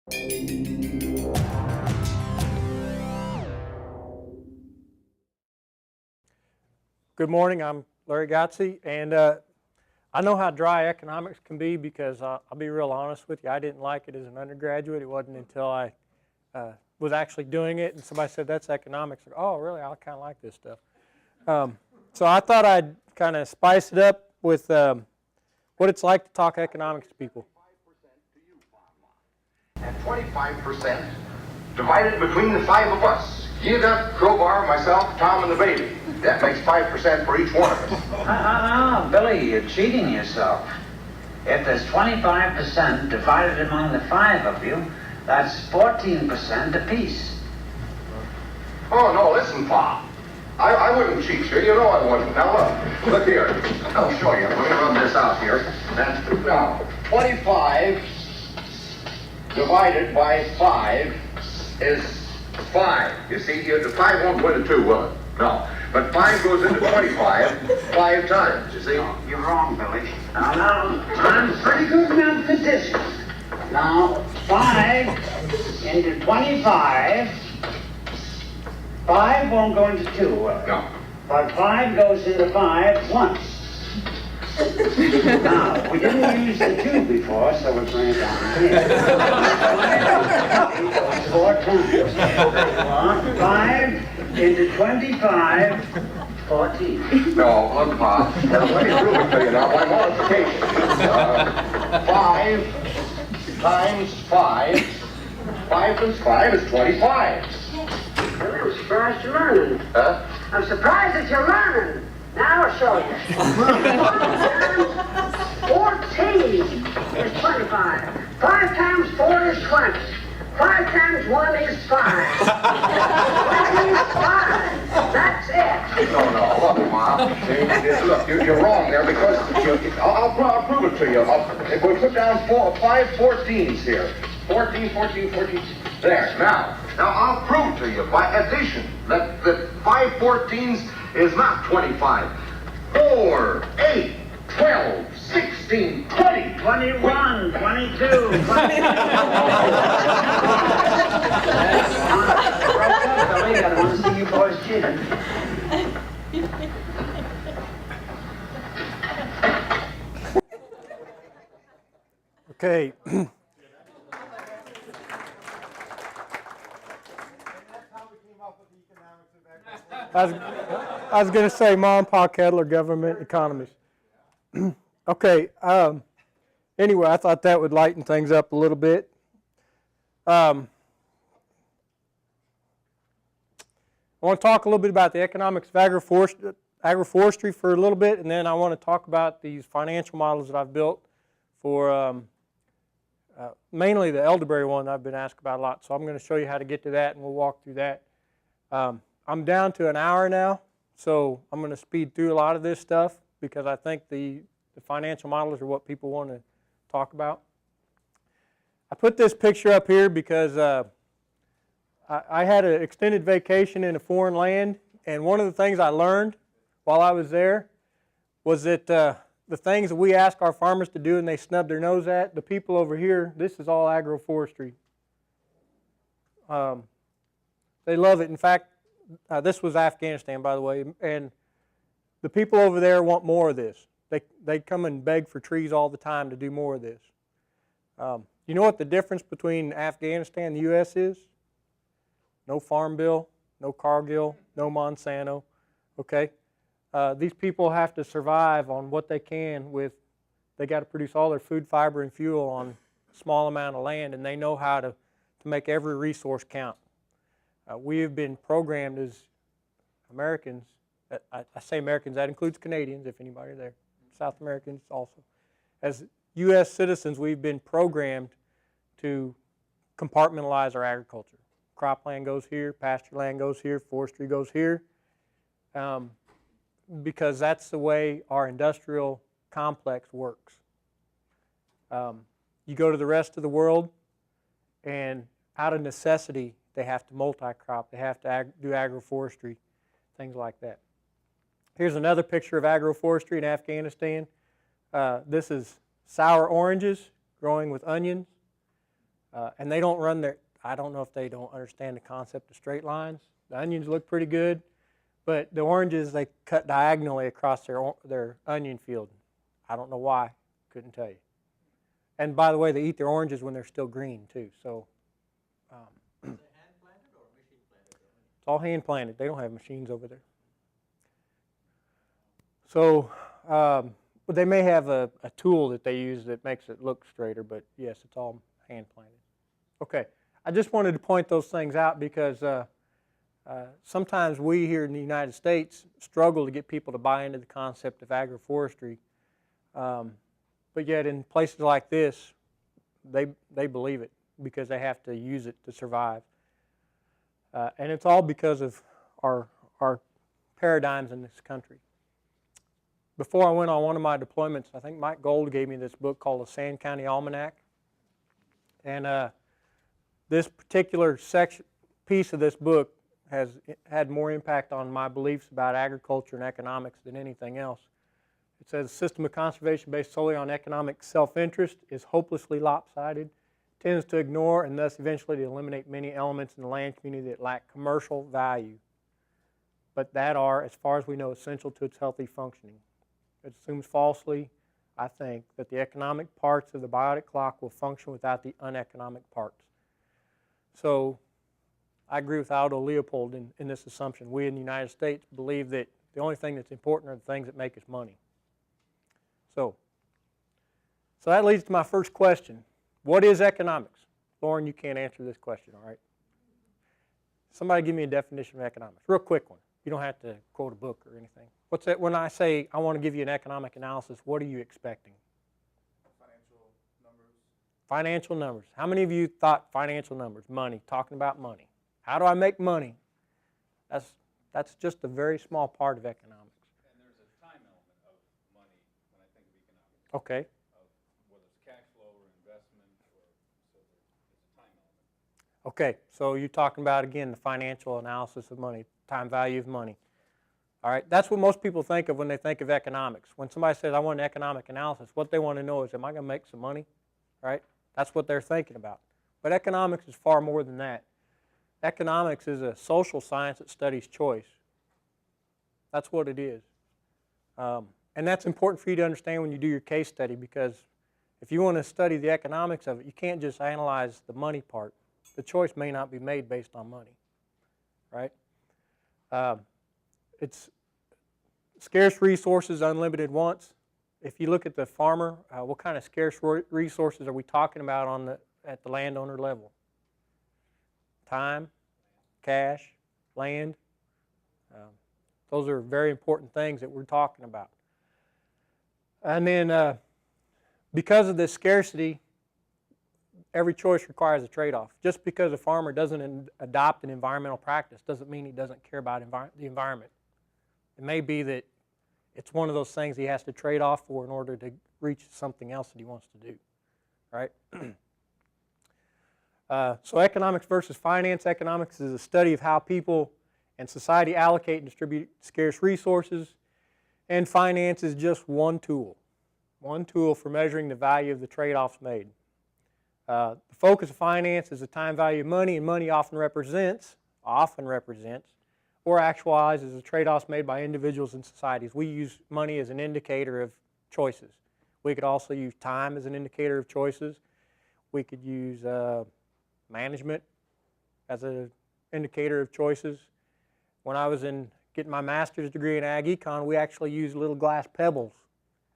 Good morning, I'm Larry Godsey, and I know how dry economics can be because I'll be real honest with you, I didn't like it as an undergraduate. It wasn't until I was actually doing it and somebody said, that's economics. Like, oh, really? I kind of like this stuff. So I thought I'd kind of spice it up with what it's like to talk economics to people. And 25% divided between the 5 of us. You got Crowbar, myself, Tom, and the baby. That makes 5% for each one of us. Billy, you're cheating yourself. If there's 25% divided among the 5 of you, that's 14% apiece. Oh, no, listen, Pa. I wouldn't cheat you. You know I wouldn't. Now, look here. I'll show you. Let me rub this out here. Now, 25 divided by 5 is 5. You see, the 5 won't go into 2, will it? No. But 5 goes into 25 5 times, you see? No, you're wrong, Billy. Now, I'm a pretty good mathematician. Now, 5 into 25, 5 won't go into 2, will it? No. But 5 goes into 5 once. Now, we didn't use the 2 before, so we're bring it down here. 4 times. 5 into 25, 14. No, look, Pa. Let me prove it to you now by multiplication. 5 times 5. 5 times 5 is 25. Well, I'm surprised you're learning. Huh? I'm surprised that you're learning. Now I'll show you. 14 is 25. 5 times 4 is 20. 5 times 1 is 5. 1 is 5. That's it. No, look, Ma. Look, you're wrong there because I'll prove it to you. If we put down 5 14s here. 14, 14, 14. There. Now I'll prove to you by addition that 5 14s is not 25. 4, 8, 12, 16, 20. 21, 22, 23. Billy, I don't want to see you boys cheating. Okay. I was going to say Mom and Pa Kettle are government economists. Okay. Anyway, I thought that would lighten things up a little bit. I want to talk a little bit about the economics of agroforestry for a little bit, and then I want to talk about these financial models that I've built for mainly the elderberry one that I've been asked about a lot. So I'm going to show you how to get to that, and we'll walk through that. I'm down to an hour now, so I'm going to speed through a lot of this stuff because I think the financial models are what people want to talk about. I put this picture up here because I had an extended vacation in a foreign land, and one of the things I learned while I was there was that the things that we ask our farmers to do and they snub their nose at, the people over here, this is all agroforestry. They love it. In fact, this was Afghanistan, by the way, and the people over there want more of this. They come and beg for trees all the time to do more of this. You know what the difference between Afghanistan and the U.S. is? No Farm Bill, no Cargill, no Monsanto. Okay, these people have to survive on what they can with. They got to produce all their food, fiber, and fuel on a small amount of land, and they know how to make every resource count. We have been programmed as Americans. I say Americans, that includes Canadians, if anybody there, South Americans also. As U.S. citizens, we've been programmed to compartmentalize our agriculture. Cropland goes here, pasture land goes here, forestry goes here, because that's the way our industrial complex works. You go to the rest of the world, and out of necessity, they have to multi-crop. They have to do agroforestry, things like that. Here's another picture of agroforestry in Afghanistan. This is sour oranges growing with onions. And they don't run their, I don't know if they don't understand the concept of straight lines. The onions look pretty good, but the oranges, they cut diagonally across their onion field. I don't know why, couldn't tell you. And by the way, they eat their oranges when they're still green too. So Is it hand planted or machine planted? it's all hand planted. They don't have machines over there. So but they may have a tool that they use that makes it look straighter, but yes, it's all hand planted. Okay, I just wanted to point those things out because sometimes we here in the United States struggle to get people to buy into the concept of agroforestry, but yet in places like this, they believe it because they have to use it to survive. And it's all because of our paradigms in this country. Before I went on one of my deployments, I think Mike Gold gave me this book called the Sand County Almanac. And this particular piece of this book has had more impact on my beliefs about agriculture and economics than anything else. It says, a system of conservation based solely on economic self-interest is hopelessly lopsided, tends to ignore and thus eventually to eliminate many elements in the land community that lack commercial value, but that are, as far as we know, essential to its healthy functioning. It assumes falsely, I think, that the economic parts of the biotic clock will function without the uneconomic parts. So I agree with Aldo Leopold in this assumption. We in the United States believe that the only thing that's important are the things that make us money. So that leads to my first question. What is economics? Lauren, you can't answer this question, all right? Somebody give me a definition of economics. Real quick one. You don't have to quote a book or anything. What's that? When I say I want to give you an economic analysis, what are you expecting? Financial numbers. Financial numbers. How many of you thought financial numbers, money, talking about money? How do I make money? That's just a very small part of economics. And there's a time element of money when I think of economics. Okay. Of whether it's cash flow or investment, so there's a time element. Okay, so you're talking about, again, the financial analysis of money, time value of money. All right, that's what most people think of when they think of economics. When somebody says, I want an economic analysis, what they want to know is, am I going to make some money? Right? That's what they're thinking about. But economics is far more than that. Economics is a social science that studies choice. That's what it is. And that's important for you to understand when you do your case study, because if you want to study the economics of it, you can't just analyze the money part. The choice may not be made based on money. Right? It's scarce resources, unlimited wants. If you look at the farmer, what kind of scarce resources are we talking about at the landowner level? Time, cash, land. Those are very important things that we're talking about. And then because of this scarcity, every choice requires a trade-off. Just because a farmer doesn't adopt an environmental practice doesn't mean he doesn't care about the environment. It may be that it's one of those things he has to trade off for in order to reach something else that he wants to do, right? So economics versus finance. Economics is a study of how people and society allocate and distribute scarce resources, and finance is just one tool for measuring the value of the trade-offs made. The focus of finance is the time value of money, and money often represents, or actualizes the trade-offs made by individuals and societies. We use money as an indicator of choices. We could also use time as an indicator of choices. We could use management as an indicator of choices. When I was getting my master's degree in ag econ, we actually used little glass pebbles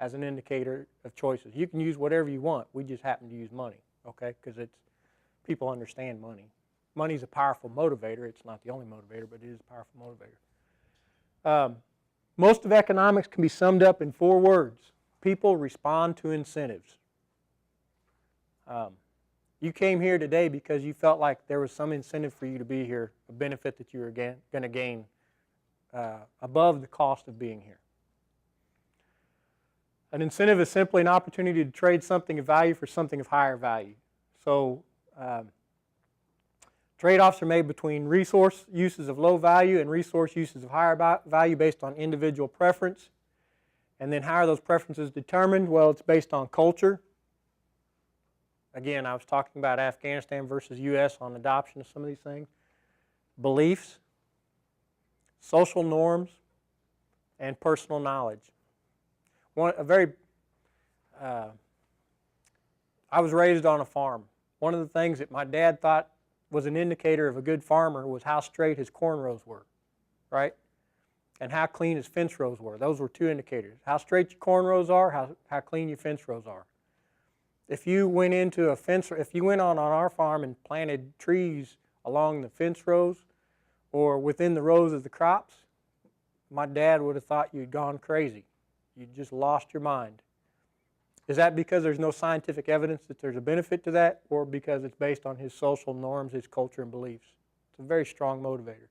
as an indicator of choices. You can use whatever you want. We just happen to use money, okay? Because people understand money. Money's a powerful motivator. It's not the only motivator, but it is a powerful motivator. Most of economics can be summed up in 4 words. People respond to incentives. You came here today because you felt like there was some incentive for you to be here, a benefit that you were going to gain above the cost of being here. An incentive is simply an opportunity to trade something of value for something of higher value. So trade-offs are made between resource uses of low value and resource uses of higher value based on individual preference. And then how are those preferences determined? Well, it's based on culture, Again, I was talking about Afghanistan versus U.S. on adoption of some of these things. Beliefs, social norms, and personal knowledge. I was raised on a farm. One of the things that my dad thought was an indicator of a good farmer was how straight his corn rows were, right? And how clean his fence rows were. Those were two indicators. How straight your corn rows are, how clean your fence rows are. If you went on our farm and planted trees along the fence rows or within the rows of the crops, my dad would have thought you'd gone crazy. You just lost your mind. Is that because there's no scientific evidence that there's a benefit to that, or because it's based on his social norms, his culture, and beliefs? It's a very strong motivator.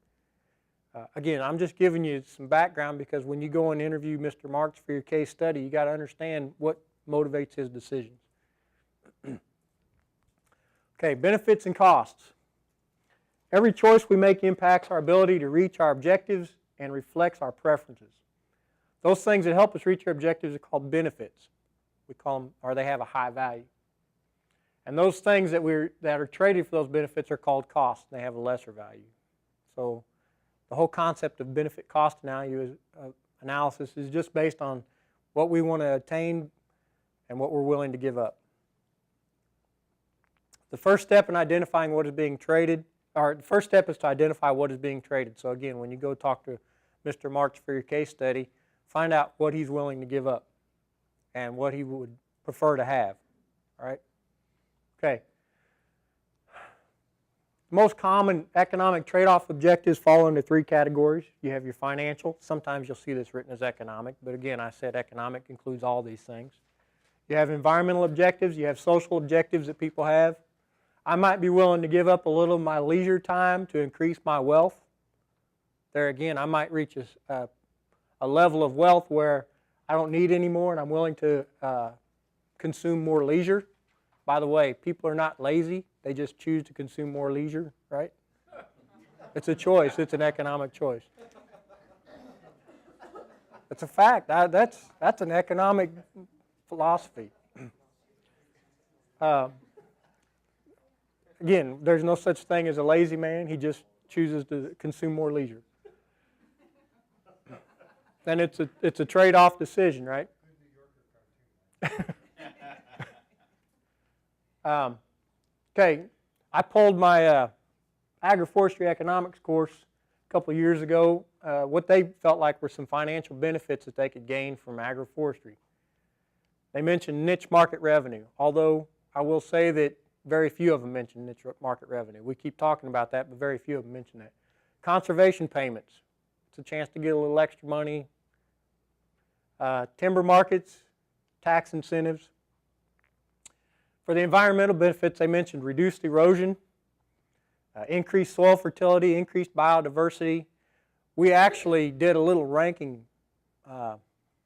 Again, I'm just giving you some background because when you go and interview Mr. Marks for your case study, you got to understand what motivates his decisions. Okay, benefits and costs. Every choice we make impacts our ability to reach our objectives and reflects our preferences. Those things that help us reach our objectives are called benefits. We call them, or they have a high value. And those things that are traded for those benefits are called costs. They have a lesser value. So the whole concept of benefit cost analysis is just based on what we want to attain and what we're willing to give up. The first step in identifying what is being traded, or the first step is to identify what is being traded. So again, when you go talk to Mr. Marks for your case study, find out what he's willing to give up and what he would prefer to have. All right? Okay. Most common economic trade-off objectives fall into three categories. You have your financial. Sometimes you'll see this written as economic, but again, I said economic includes all these things. You have environmental objectives. You have social objectives that people have. I might be willing to give up a little of my leisure time to increase my wealth. There again, I might reach a level of wealth where I don't need any more and I'm willing to consume more leisure. By the way, people are not lazy. They just choose to consume more leisure, right? It's a choice. It's an economic choice. It's a fact. That's an economic philosophy. Again, there's no such thing as a lazy man. He just chooses to consume more leisure. And it's a trade-off decision, right? Okay, I pulled my Agroforestry Economics course a couple of years ago. What they felt like were some financial benefits that they could gain from agroforestry. They mentioned niche market revenue, although I will say that very few of them mention niche market revenue. We keep talking about that, but very few of them mention that. Conservation payments. It's a chance to get a little extra money. Timber markets, tax incentives. For the environmental benefits, they mentioned reduced erosion, increased soil fertility, increased biodiversity. We actually did a little ranking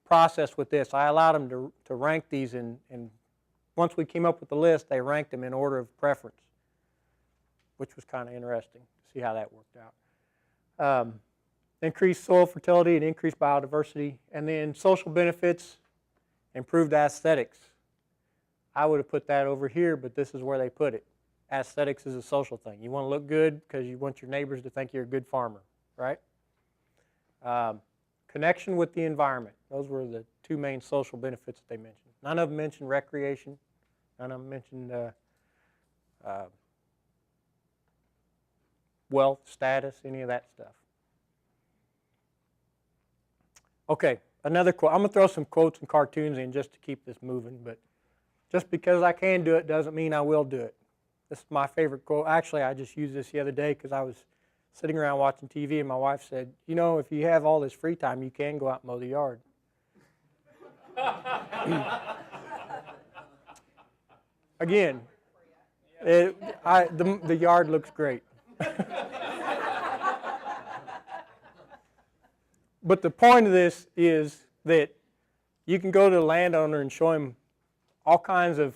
process with this. I allowed them to rank these, and once we came up with the list, they ranked them in order of preference, which was kind of interesting to see how that worked out. Increased soil fertility and increased biodiversity, and then social benefits, improved aesthetics. I would have put that over here, but this is where they put it. Aesthetics is a social thing. You want to look good because you want your neighbors to think you're a good farmer, right? Connection with the environment. Those were the two main social benefits that they mentioned. None of them mentioned recreation. None of them mentioned wealth, status, any of that stuff. Okay, another quote. I'm going to throw some quotes and cartoons in just to keep this moving, but just because I can do it doesn't mean I will do it. This is my favorite quote. Actually, I just used this the other day because I was sitting around watching TV and my wife said, you know, if you have all this free time, you can go out and mow the yard. Again, the yard looks great. But the point of this is that you can go to the landowner and show him all kinds of,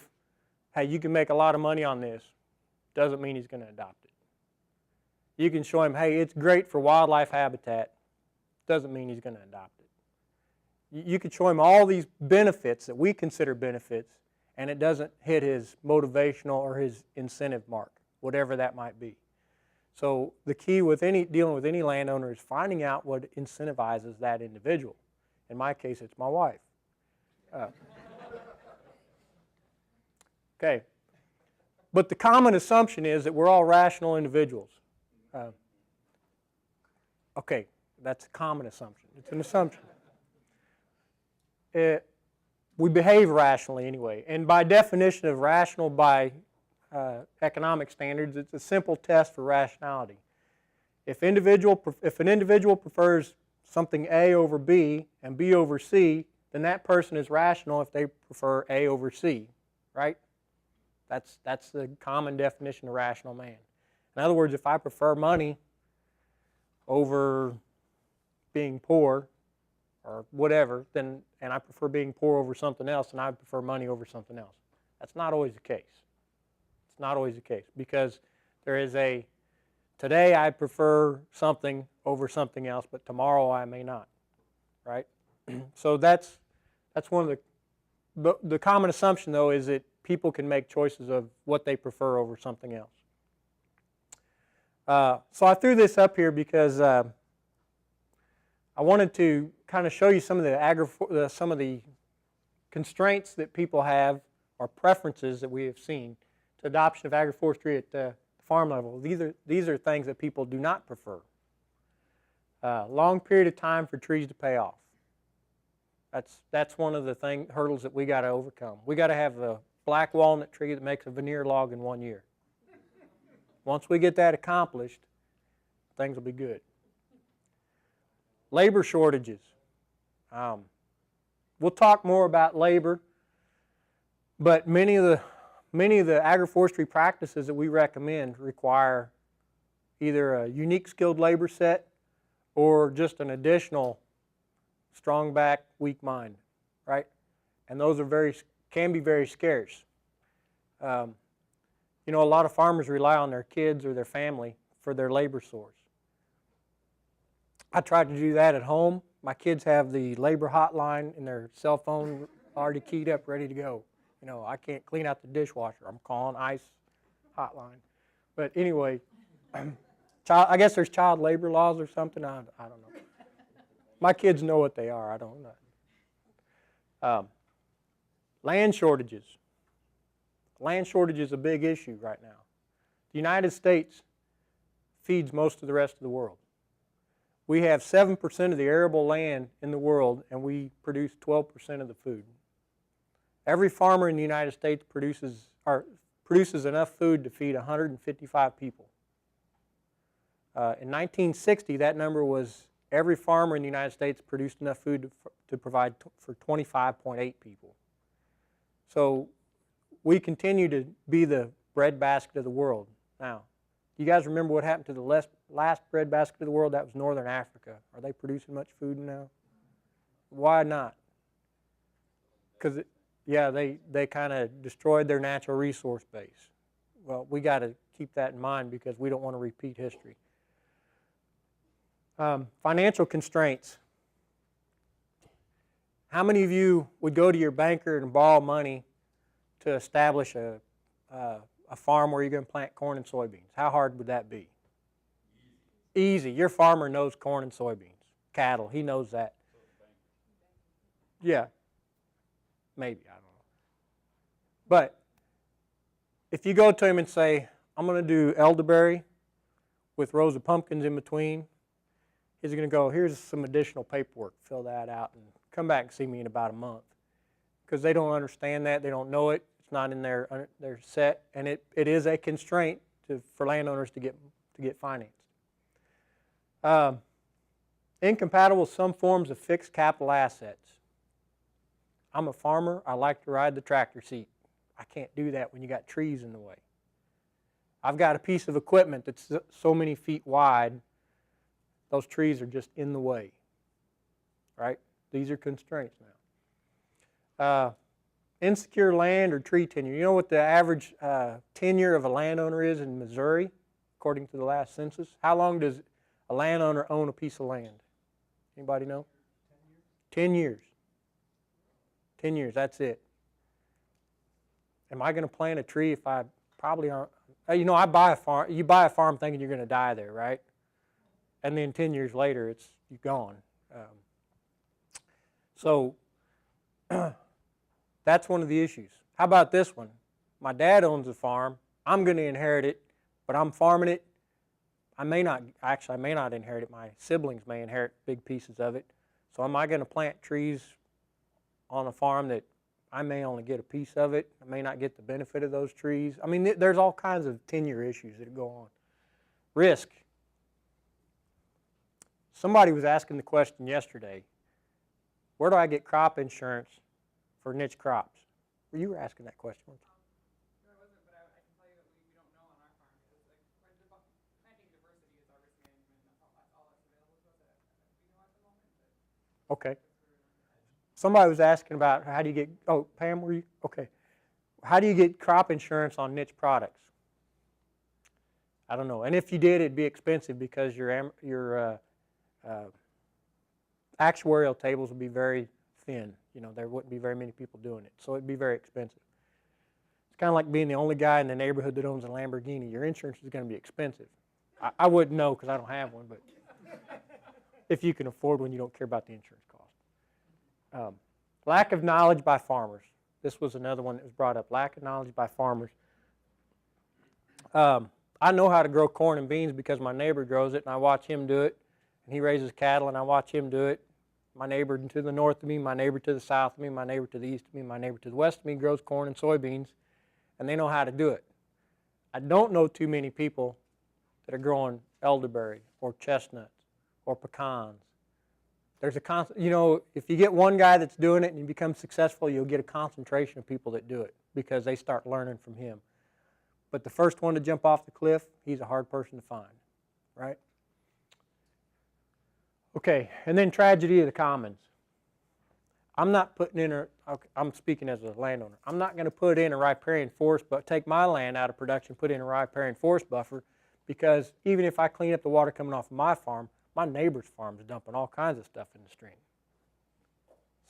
hey, you can make a lot of money on this. Doesn't mean he's going to adopt it. You can show him, hey, it's great for wildlife habitat. Doesn't mean he's going to adopt it. You can show him all these benefits that we consider benefits, and it doesn't hit his motivational or his incentive mark, whatever that might be. So the key with dealing with any landowner is finding out what incentivizes that individual. In my case, it's my wife. Okay. But the common assumption is that we're all rational individuals. Okay, that's a common assumption. It's an assumption. We behave rationally anyway. And by definition of rational by economic standards, it's a simple test for rationality. If an individual prefers something A over B and B over C, then that person is rational if they prefer A over C, right? That's the common definition of rational man. In other words, if I prefer money over being poor or whatever, then, and I prefer being poor over something else, and I prefer money over something else. That's not always the case. It's not always the case because there is today I prefer something over something else, but tomorrow I may not, right? So that's one of the common assumption, though, is that people can make choices of what they prefer over something else. So I threw this up here because I wanted to kind of show you some of the constraints that people have or preferences that we have seen to adoption of agroforestry at the farm level. These are things that people do not prefer. Long period of time for trees to pay off. That's one of the hurdles that we got to overcome. We got to have a black walnut tree that makes a veneer log in 1 year. Once we get that accomplished, things will be good. Labor shortages. We'll talk more about labor, but many of the agroforestry practices that we recommend require either a unique skilled labor set or just an additional strong back, weak mind, right? And those can be very scarce. You know, a lot of farmers rely on their kids or their family for their labor source. I try to do that at home. My kids have the labor hotline in their cell phone already keyed up, ready to go. You know, I can't clean out the dishwasher. I'm calling ICE hotline. But anyway, I guess there's child labor laws or something. I don't know. My kids know what they are. I don't know. Land shortages. Land shortage is a big issue right now. The United States feeds most of the rest of the world. We have 7% of the arable land in the world, and we produce 12% of the food. Every farmer in the United States produces enough food to feed 155 people. In 1960, that number was every farmer in the United States produced enough food to provide for 25.8 people. So we continue to be the breadbasket of the world. Now, do you guys remember what happened to the last breadbasket of the world? That was Northern Africa. Are they producing much food now? Why not? Because, they kind of destroyed their natural resource base. Well, we got to keep that in mind because we don't want to repeat history. Financial constraints. How many of you would go to your banker and borrow money to establish a farm where you're going to plant corn and soybeans? How hard would that be? Easy. Your farmer knows corn and soybeans. Cattle, he knows that. Yeah. Maybe, I don't know. But if you go to him and say, I'm going to do elderberry with rows of pumpkins in between, he's going to go, here's some additional paperwork, fill that out, and come back and see me in about a month. Because they don't understand that, they don't know it, it's not in their set, and it is a constraint for landowners to get financed. Incompatible with some forms of fixed capital assets. I'm a farmer, I like to ride the tractor seat. I can't do that when you got trees in the way. I've got a piece of equipment that's so many feet wide, those trees are just in the way, right? These are constraints now. Insecure land or tree tenure. You know what the average tenure of a landowner is in Missouri, according to the last census? How long does a landowner own a piece of land? Anybody know? 10 years. 10 years, that's it. Am I going to plant a tree if I probably aren't? You know, I buy a farm. You buy a farm thinking you're going to die there, right? And then 10 years later, you're gone. So that's one of the issues. How about this one? My dad owns a farm. I'm going to inherit it, but I'm farming it. I may not inherit it. My siblings may inherit big pieces of it. So am I going to plant trees on a farm that I may only get a piece of it? I may not get the benefit of those trees. I mean, there's all kinds of tenure issues that go on. Risk. Somebody was asking the question yesterday, where do I get crop insurance for niche crops? Well, you were asking that question, weren't you? No, I wasn't, but I can tell you that we don't know on our farm. It's like planting diversity is our risk management. That's all that's available to us that we know at the moment. Okay. Somebody was asking about how do you get, oh, Pam, were you? Okay. How do you get crop insurance on niche products? I don't know. And if you did, it'd be expensive because your actuarial tables would be very thin. You know, there wouldn't be very many people doing it. So it'd be very expensive. It's kind of like being the only guy in the neighborhood that owns a Lamborghini. Your insurance is going to be expensive. I wouldn't know because I don't have one, but if you can afford one, you don't care about the insurance cost. Lack of knowledge by farmers. This was another one that was brought up. Lack of knowledge by farmers. I know how to grow corn and beans because my neighbor grows it, and I watch him do it. And he raises cattle, and I watch him do it. My neighbor to the north of me, my neighbor to the south of me, my neighbor to the east of me, my neighbor to the west of me grows corn and soybeans, and they know how to do it. I don't know too many people that are growing elderberry or chestnuts or pecans. There's a constant, you know, if you get one guy that's doing it and you become successful, you'll get a concentration of people that do it because they start learning from him. But the first one to jump off the cliff, he's a hard person to find, right? Okay, and then tragedy of the commons. I'm not putting in I'm speaking as a landowner. I'm not going to put in a riparian forest, but take my land out of production, put in a riparian forest buffer, because even if I clean up the water coming off of my farm, my neighbor's farm is dumping all kinds of stuff in the stream.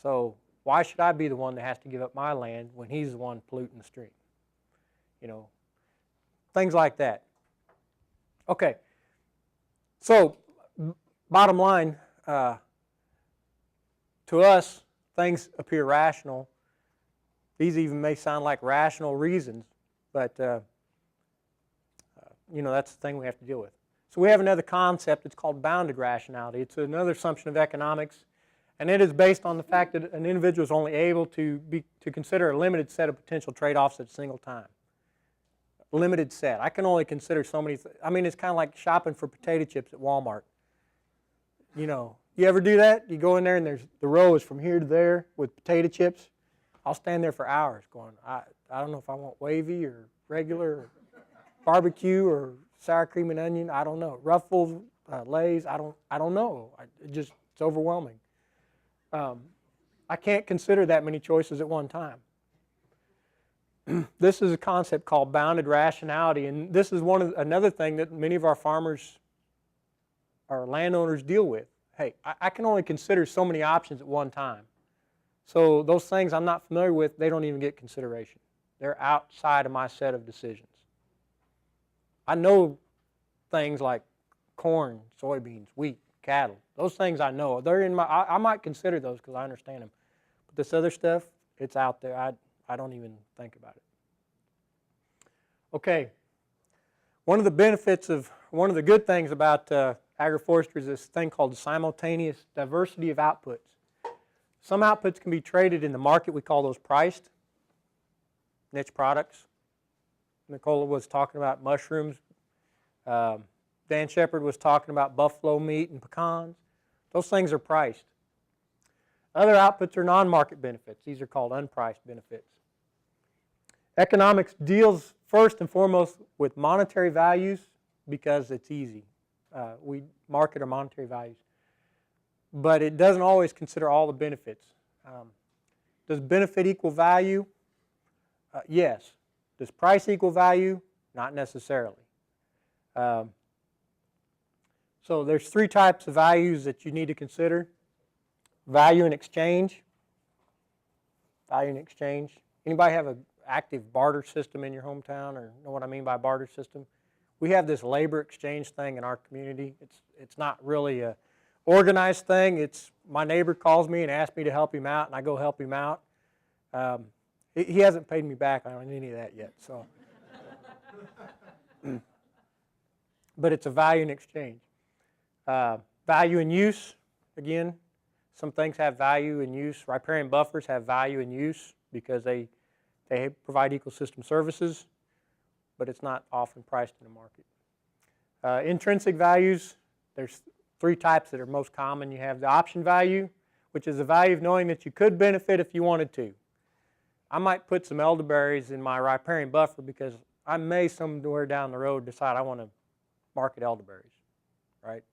So why should I be the one that has to give up my land when he's the one polluting the stream? You know, things like that. Okay, so bottom line, to us, things appear rational. These even may sound like rational reasons, but you know, that's the thing we have to deal with. So we have another concept. It's called bounded rationality. It's another assumption of economics, and it is based on the fact that an individual is only able to consider a limited set of potential trade-offs at a single time. Limited set. I can only consider so many. I mean, it's kind of like shopping for potato chips at Walmart. You know, you ever do that? You go in there and the row is from here to there with potato chips. I'll stand there for hours going, I don't know if I want wavy or regular or barbecue or sour cream and onion. I don't know. Ruffles, Lay's. I don't know. It's overwhelming. I can't consider that many choices at one time. This is a concept called bounded rationality, and this is another thing that many of our farmers or landowners deal with. Hey, I can only consider so many options at one time. So those things I'm not familiar with, they don't even get consideration. They're outside of my set of decisions. I know things like corn, soybeans, wheat, cattle. Those things I know. They're in I might consider those because I understand them. But this other stuff, it's out there. I don't even think about it. Okay. One of the good things about agroforestry is this thing called the simultaneous diversity of outputs. Some outputs can be traded in the market. We call those priced niche products. Nicola was talking about mushrooms. Dan Shepard was talking about buffalo meat and pecans. Those things are priced. Other outputs are non-market benefits. These are called unpriced benefits. Economics deals first and foremost with monetary values because it's easy. We market our monetary values. But it doesn't always consider all the benefits. Does benefit equal value? Yes. Does price equal value? Not necessarily. So there's three types of values that you need to consider. Value in exchange. Value in exchange. Anybody have active barter system in your hometown, or know what I mean by barter system? We have this labor exchange thing in our community. It's not really a organized thing. It's my neighbor calls me and asks me to help him out, and I go help him out. He hasn't paid me back on any of that yet, so. But it's a value in exchange. Value in use, again, some things have value in use. Riparian buffers have value in use because they provide ecosystem services, but it's not often priced in the market. Intrinsic values, there's 3 types that are most common. You have the option value, which is the value of knowing that you could benefit if you wanted to. I might put some elderberries in my riparian buffer because I may somewhere down the road decide I want to market elderberries, right?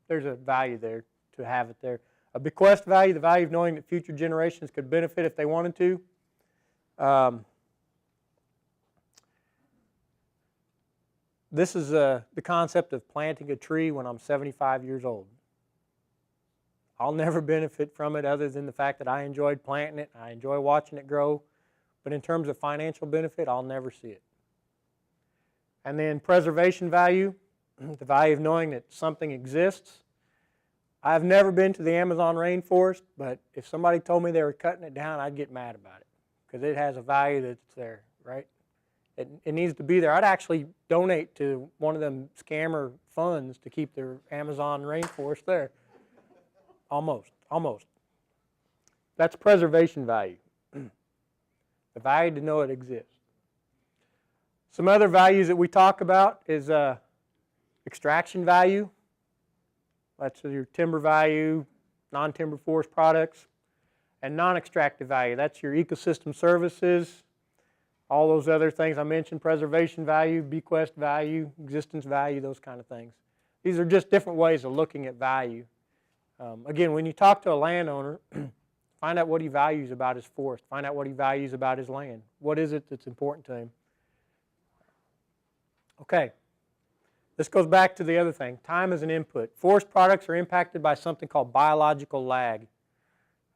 There's a value there to have it there. A bequest value, the value of knowing that future generations could benefit if they wanted to. This is the concept of planting a tree when I'm 75 years old. I'll never benefit from it other than the fact that I enjoyed planting it, I enjoy watching it grow, but in terms of financial benefit, I'll never see it. And then preservation value, the value of knowing that something exists. I've never been to the Amazon rainforest, but if somebody told me they were cutting it down, I'd get mad about it because it has a value that's there, right? It needs to be there. I'd actually donate to one of them scammer funds to keep the Amazon rainforest there. Almost. That's preservation value. The value to know it exists. Some other values that we talk about is extraction value. That's your timber value, non-timber forest products, and non-extractive value. That's your ecosystem services, all those other things I mentioned, preservation value, bequest value, existence value, those kind of things. These are just different ways of looking at value. Again, when you talk to a landowner, find out what he values about his forest. Find out what he values about his land. What is it that's important to him? Okay. This goes back to the other thing. Time is an input. Forest products are impacted by something called biological lag.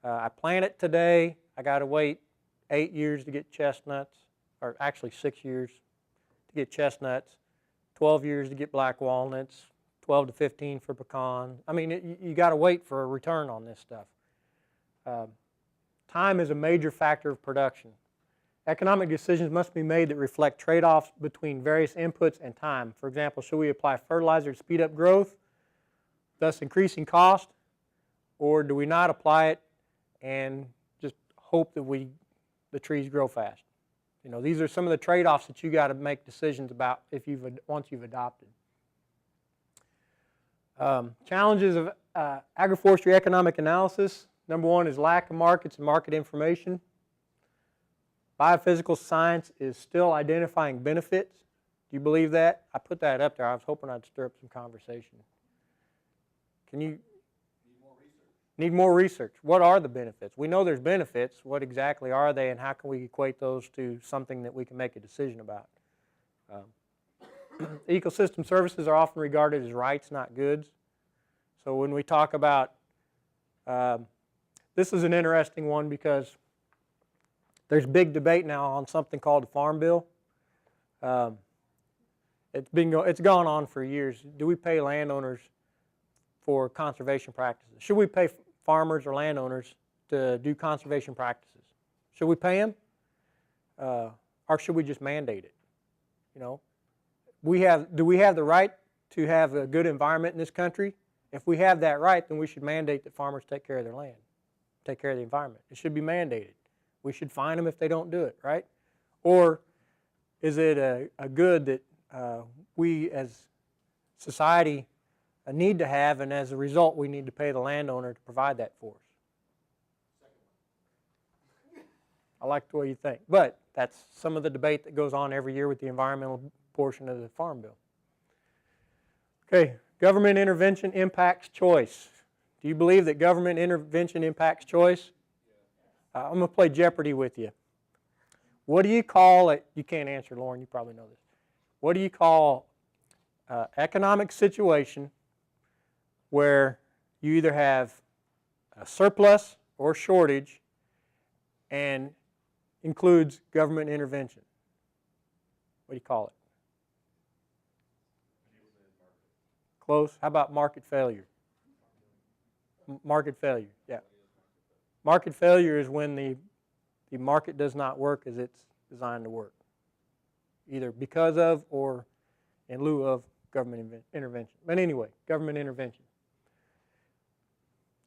I plant it today. I got to wait 8 years to get chestnuts, or actually 6 years to get chestnuts, 12 years to get black walnuts, 12 to 15 for pecan. I mean, you got to wait for a return on this stuff. Time is a major factor of production. Economic decisions must be made that reflect trade-offs between various inputs and time. For example, should we apply fertilizer to speed up growth, thus increasing cost, or do we not apply it and just hope that the trees grow fast? You know, these are some of the trade-offs that you got to make decisions about once you've adopted. Challenges of agroforestry economic analysis. Number 1 is lack of markets and market information. Biophysical science is still identifying benefits. Do you believe that? I put that up there. I was hoping I'd stir up some conversation. Can you? Need more research. What are the benefits? We know there's benefits. What exactly are they, and how can we equate those to something that we can make a decision about? Ecosystem services are often regarded as rights, not goods. So when we talk about, this is an interesting one because there's big debate now on something called the Farm Bill. It's gone on for years. Do we pay landowners for conservation practices? Should we pay farmers or landowners to do conservation practices? Should we pay them, or should we just mandate it? You know, do we have the right to have a good environment in this country? If we have that right, then we should mandate that farmers take care of their land, take care of the environment. It should be mandated. We should fine them if they don't do it, right? Or is it a good that we as society need to have, and as a result we need to pay the landowner to provide that for us? I like the way you think, but that's some of the debate that goes on every year with the environmental portion of the Farm Bill. Okay, government intervention impacts choice. Do you believe that government intervention impacts choice? I'm going to play Jeopardy with you. What do you call it? You can't answer, Lauren, you probably know this. What do you call economic situation where you either have a surplus or shortage, and includes government intervention. What do you call it? Close. How about market failure? Market failure, yeah. Market failure is when the market does not work as it's designed to work, either because of or in lieu of government intervention. But anyway, government intervention.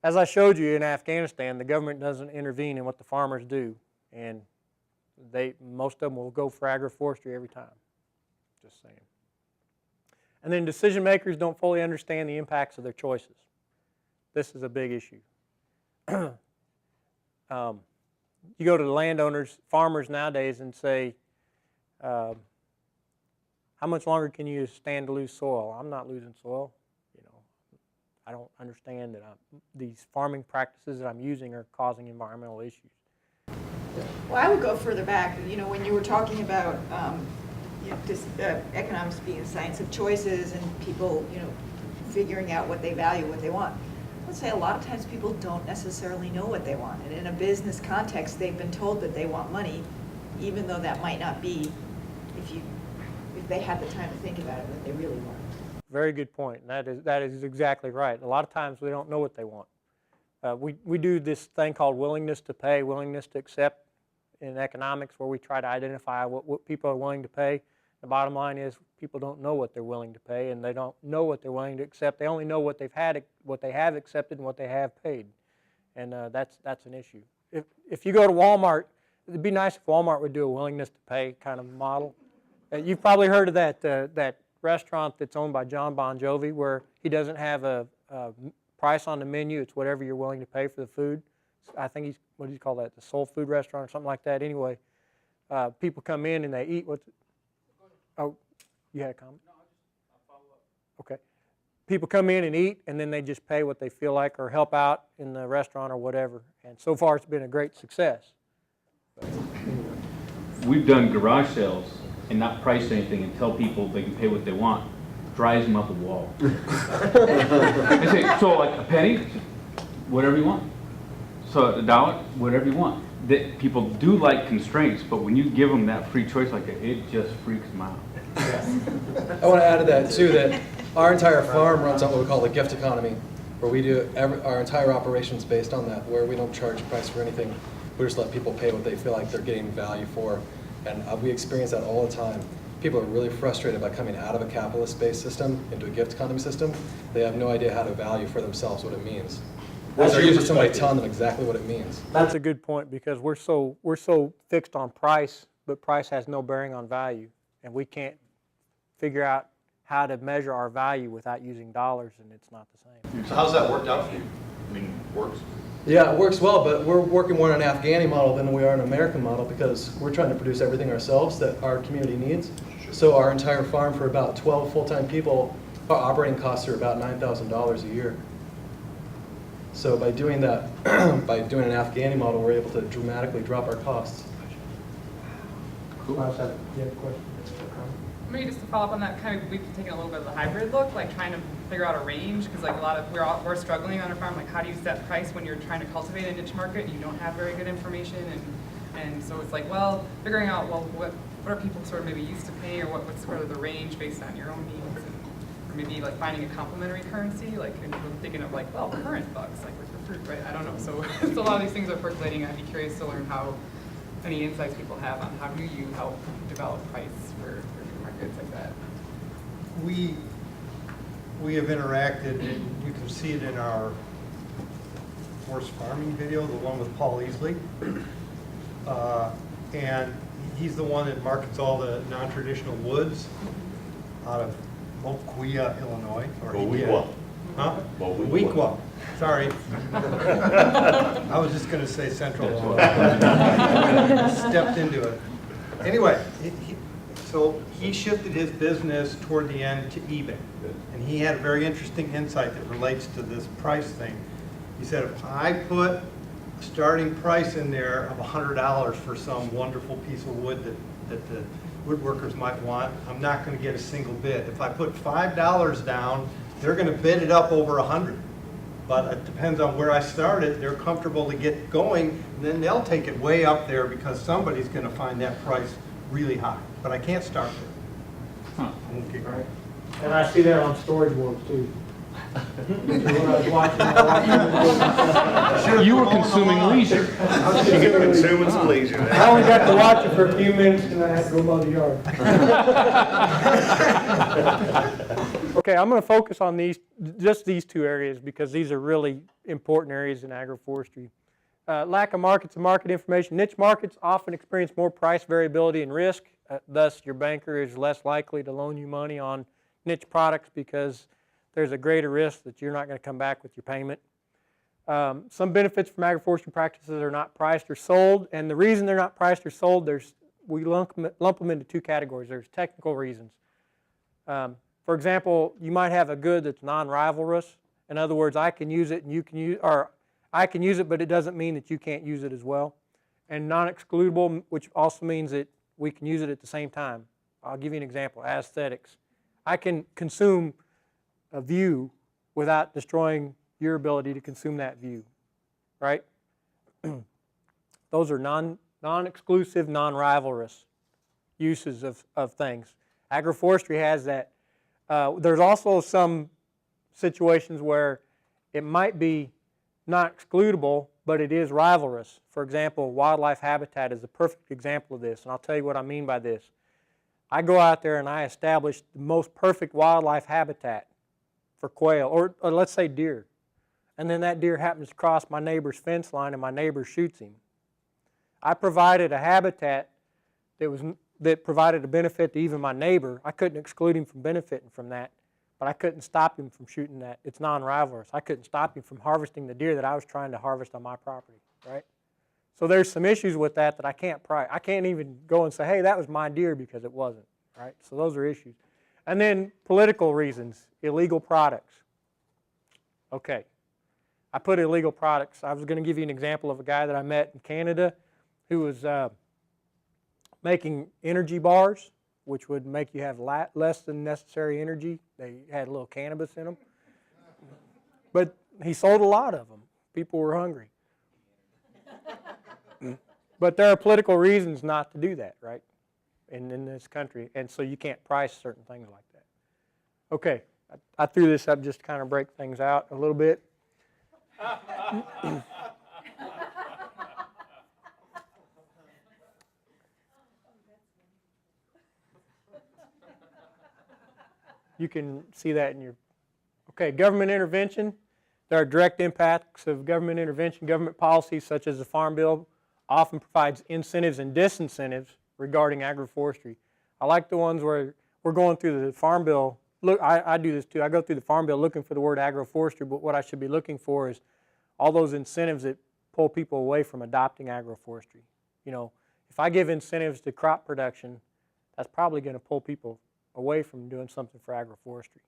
As I showed you in Afghanistan, the government doesn't intervene in what the farmers do, and most of them will go for agroforestry every time. Just saying. And then decision makers don't fully understand the impacts of their choices. This is a big issue. You go to the landowners, farmers nowadays, and say, how much longer can you stand to lose soil? I'm not losing soil. You know, I don't understand that these farming practices that I'm using are causing environmental issues. Well, I would go further back. You know, when you were talking about economics being a science of choices and people, you know, figuring out what they value, what they want. I would say a lot of times people don't necessarily know what they want. And in a business context, they've been told that they want money, even though that might not be, if they had the time to think about it, what they really want. Very good point. That is exactly right. A lot of times we don't know what they want. We do this thing called willingness to pay, willingness to accept in economics, where we try to identify what people are willing to pay. The bottom line is people don't know what they're willing to pay, and they don't know what they're willing to accept. They only know what they have accepted and what they have paid, and that's an issue. If you go to Walmart, it'd be nice if Walmart would do a willingness to pay kind of model. You've probably heard of that restaurant that's owned by John Bon Jovi, where he doesn't have a price on the menu. It's whatever you're willing to pay for the food. I think he's, what do you call that, the soul food restaurant or something like that. Anyway, people come in and they eat oh, you had a comment? No, I'll follow up. Okay. People come in and eat, and then they just pay what they feel like or help out in the restaurant or whatever. And so far it's been a great success. We've done garage sales and not priced anything and tell people they can pay what they want. Drives them up a wall. They say, so like a penny, whatever you want. So $1, whatever you want. That people do like constraints, but when you give them that free choice like that, it just freaks them out. I want to add to that too that our entire farm runs on what we call the gift economy, where we do our entire operations based on that, where we don't charge price for anything. We just let people pay what they feel like they're getting value for, and we experience that all the time. People are really frustrated by coming out of a capitalist-based system into a gift economy system. They have no idea how to value for themselves what it means. They're used to somebody telling them exactly what it means. That's a good point, because we're so fixed on price, but price has no bearing on value, and we can't figure out how to measure our value without using dollars, and it's not the same. So how's that worked out for you? I mean, works? Yeah, it works well, but we're working more on an Afghani model than we are an American model, because we're trying to produce everything ourselves that our community needs. So our entire farm, for about 12 full-time people, our operating costs are about $9,000 a year. So by doing that, by doing an Afghani model, we're able to dramatically drop our costs. Cool. You have a question? Maybe just to follow up on that, kind of we've taken a little bit of the hybrid look, like trying to figure out a range, because like we're struggling on our farm. Like, how do you set price when you're trying to cultivate a niche market and you don't have very good information, and so it's like, well, figuring out, well, what are people sort of maybe used to paying, or what's sort of the range based on your own needs, or maybe like finding a complementary currency, like and thinking of like, well, current bucks, like with the fruit, right? I don't know. So a lot of these things are percolating. I'd be curious to learn how any insights people have on how do you help develop price for markets like that. We have interacted, and you can see it in our forest farming video, the one with Paul Easley. And he's the one that markets all the non-traditional woods out of Moquia, Illinois. Moquia. Huh? Moquia. Sorry. I was just going to say Central Illinois. Stepped into it. Anyway, so he shifted his business toward the end to eBay. And he had a very interesting insight that relates to this price thing. He said, if I put a starting price in there of $100 for some wonderful piece of wood that the woodworkers might want, I'm not going to get a single bid. If I put $5 down, they're going to bid it up over 100. but it depends on where I start it. They're comfortable to get going, and then they'll take it way up there because somebody's going to find that price really high. But I can't start there. Huh. I won't get going. And I see that on storage wars too. When I was watching, You were consuming leisure. Consuming some leisure. I only got to watch it for a few minutes and I had to go mow the yard. Okay, I'm going to focus on just these two areas because these are really important areas in agroforestry. Lack of markets and market information. Niche markets often experience more price variability and risk. Thus, your banker is less likely to loan you money on niche products because there's a greater risk that you're not going to come back with your payment. Some benefits from agroforestry practices are not priced or sold, and the reason they're not priced or sold, we lump them into two categories. There's technical reasons. For example, you might have a good that's non-rivalrous. In other words, I can use it and you can use, or I can use it, but it doesn't mean that you can't use it as well. And non-excludable, which also means that we can use it at the same time. I'll give you an example. Aesthetics. I can consume a view without destroying your ability to consume that view, right? Those are non-exclusive, non-rivalrous uses of things. Agroforestry has that. There's also some situations where it might be not excludable, but it is rivalrous. For example, wildlife habitat is a perfect example of this, and I'll tell you what I mean by this. I go out there and I establish the most perfect wildlife habitat for quail, or let's say deer, and then that deer happens to cross my neighbor's fence line and my neighbor shoots him. I provided a habitat that provided a benefit to even my neighbor. I couldn't exclude him from benefiting from that, but I couldn't stop him from shooting that. It's non-rivalrous. I couldn't stop him from harvesting the deer that I was trying to harvest on my property, right? So there's some issues with that I can't price. I can't even go and say, hey, that was my deer, because it wasn't, right? So those are issues. And then political reasons, illegal products. Okay, I put illegal products. I was going to give you an example of a guy that I met in Canada who was making energy bars, which would make you have less than necessary energy. They had a little cannabis in them. But he sold a lot of them. People were hungry. But there are political reasons not to do that, right, in this country. And so you can't price certain things like that. Okay, I threw this up just to kind of break things out a little bit. You can see that in your, okay, government intervention. There are direct impacts of government intervention. Government policies such as the Farm Bill often provides incentives and disincentives regarding agroforestry. I like the ones where we're going through the Farm Bill. Look, I do this too. I go through the Farm Bill looking for the word agroforestry, but what I should be looking for is all those incentives that pull people away from adopting agroforestry. You know, if I give incentives to crop production, that's probably going to pull people away from doing something for agroforestry.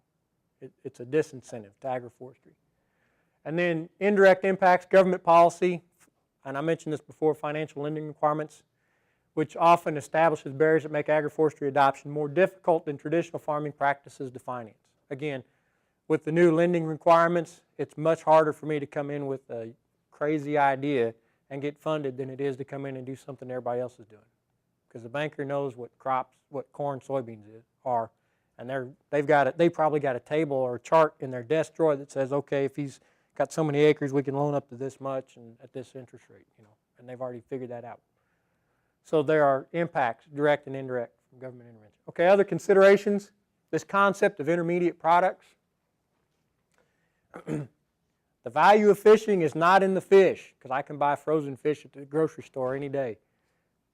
It's a disincentive to agroforestry. And then indirect impacts, government policy, and I mentioned this before, financial lending requirements, which often establishes barriers that make agroforestry adoption more difficult than traditional farming practices to finance. Again, with the new lending requirements, it's much harder for me to come in with a crazy idea and get funded than it is to come in and do something everybody else is doing. Because the banker knows what crops, what corn, soybeans are, and they probably got a table or a chart in their desk drawer that says, okay, if he's got so many acres, we can loan up to this much and at this interest rate, you know, and they've already figured that out. So there are impacts, direct and indirect, from government intervention. Okay, other considerations, this concept of intermediate products. The value of fishing is not in the fish, because I can buy frozen fish at the grocery store any day,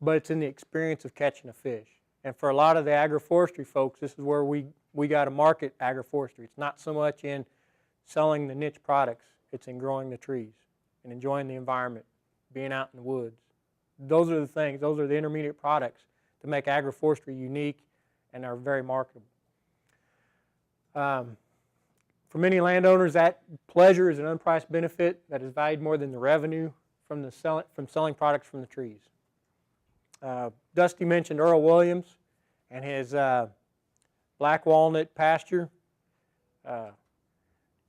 but it's in the experience of catching a fish. And for a lot of the agroforestry folks, this is where we got to market agroforestry. It's not so much in selling the niche products, it's in growing the trees and enjoying the environment, being out in the woods. Those are the things, those are the intermediate products that make agroforestry unique and are very marketable. For many landowners, that pleasure is an unpriced benefit that is valued more than the revenue from selling products from the trees. Dusty mentioned Earl Williams and his black walnut pasture.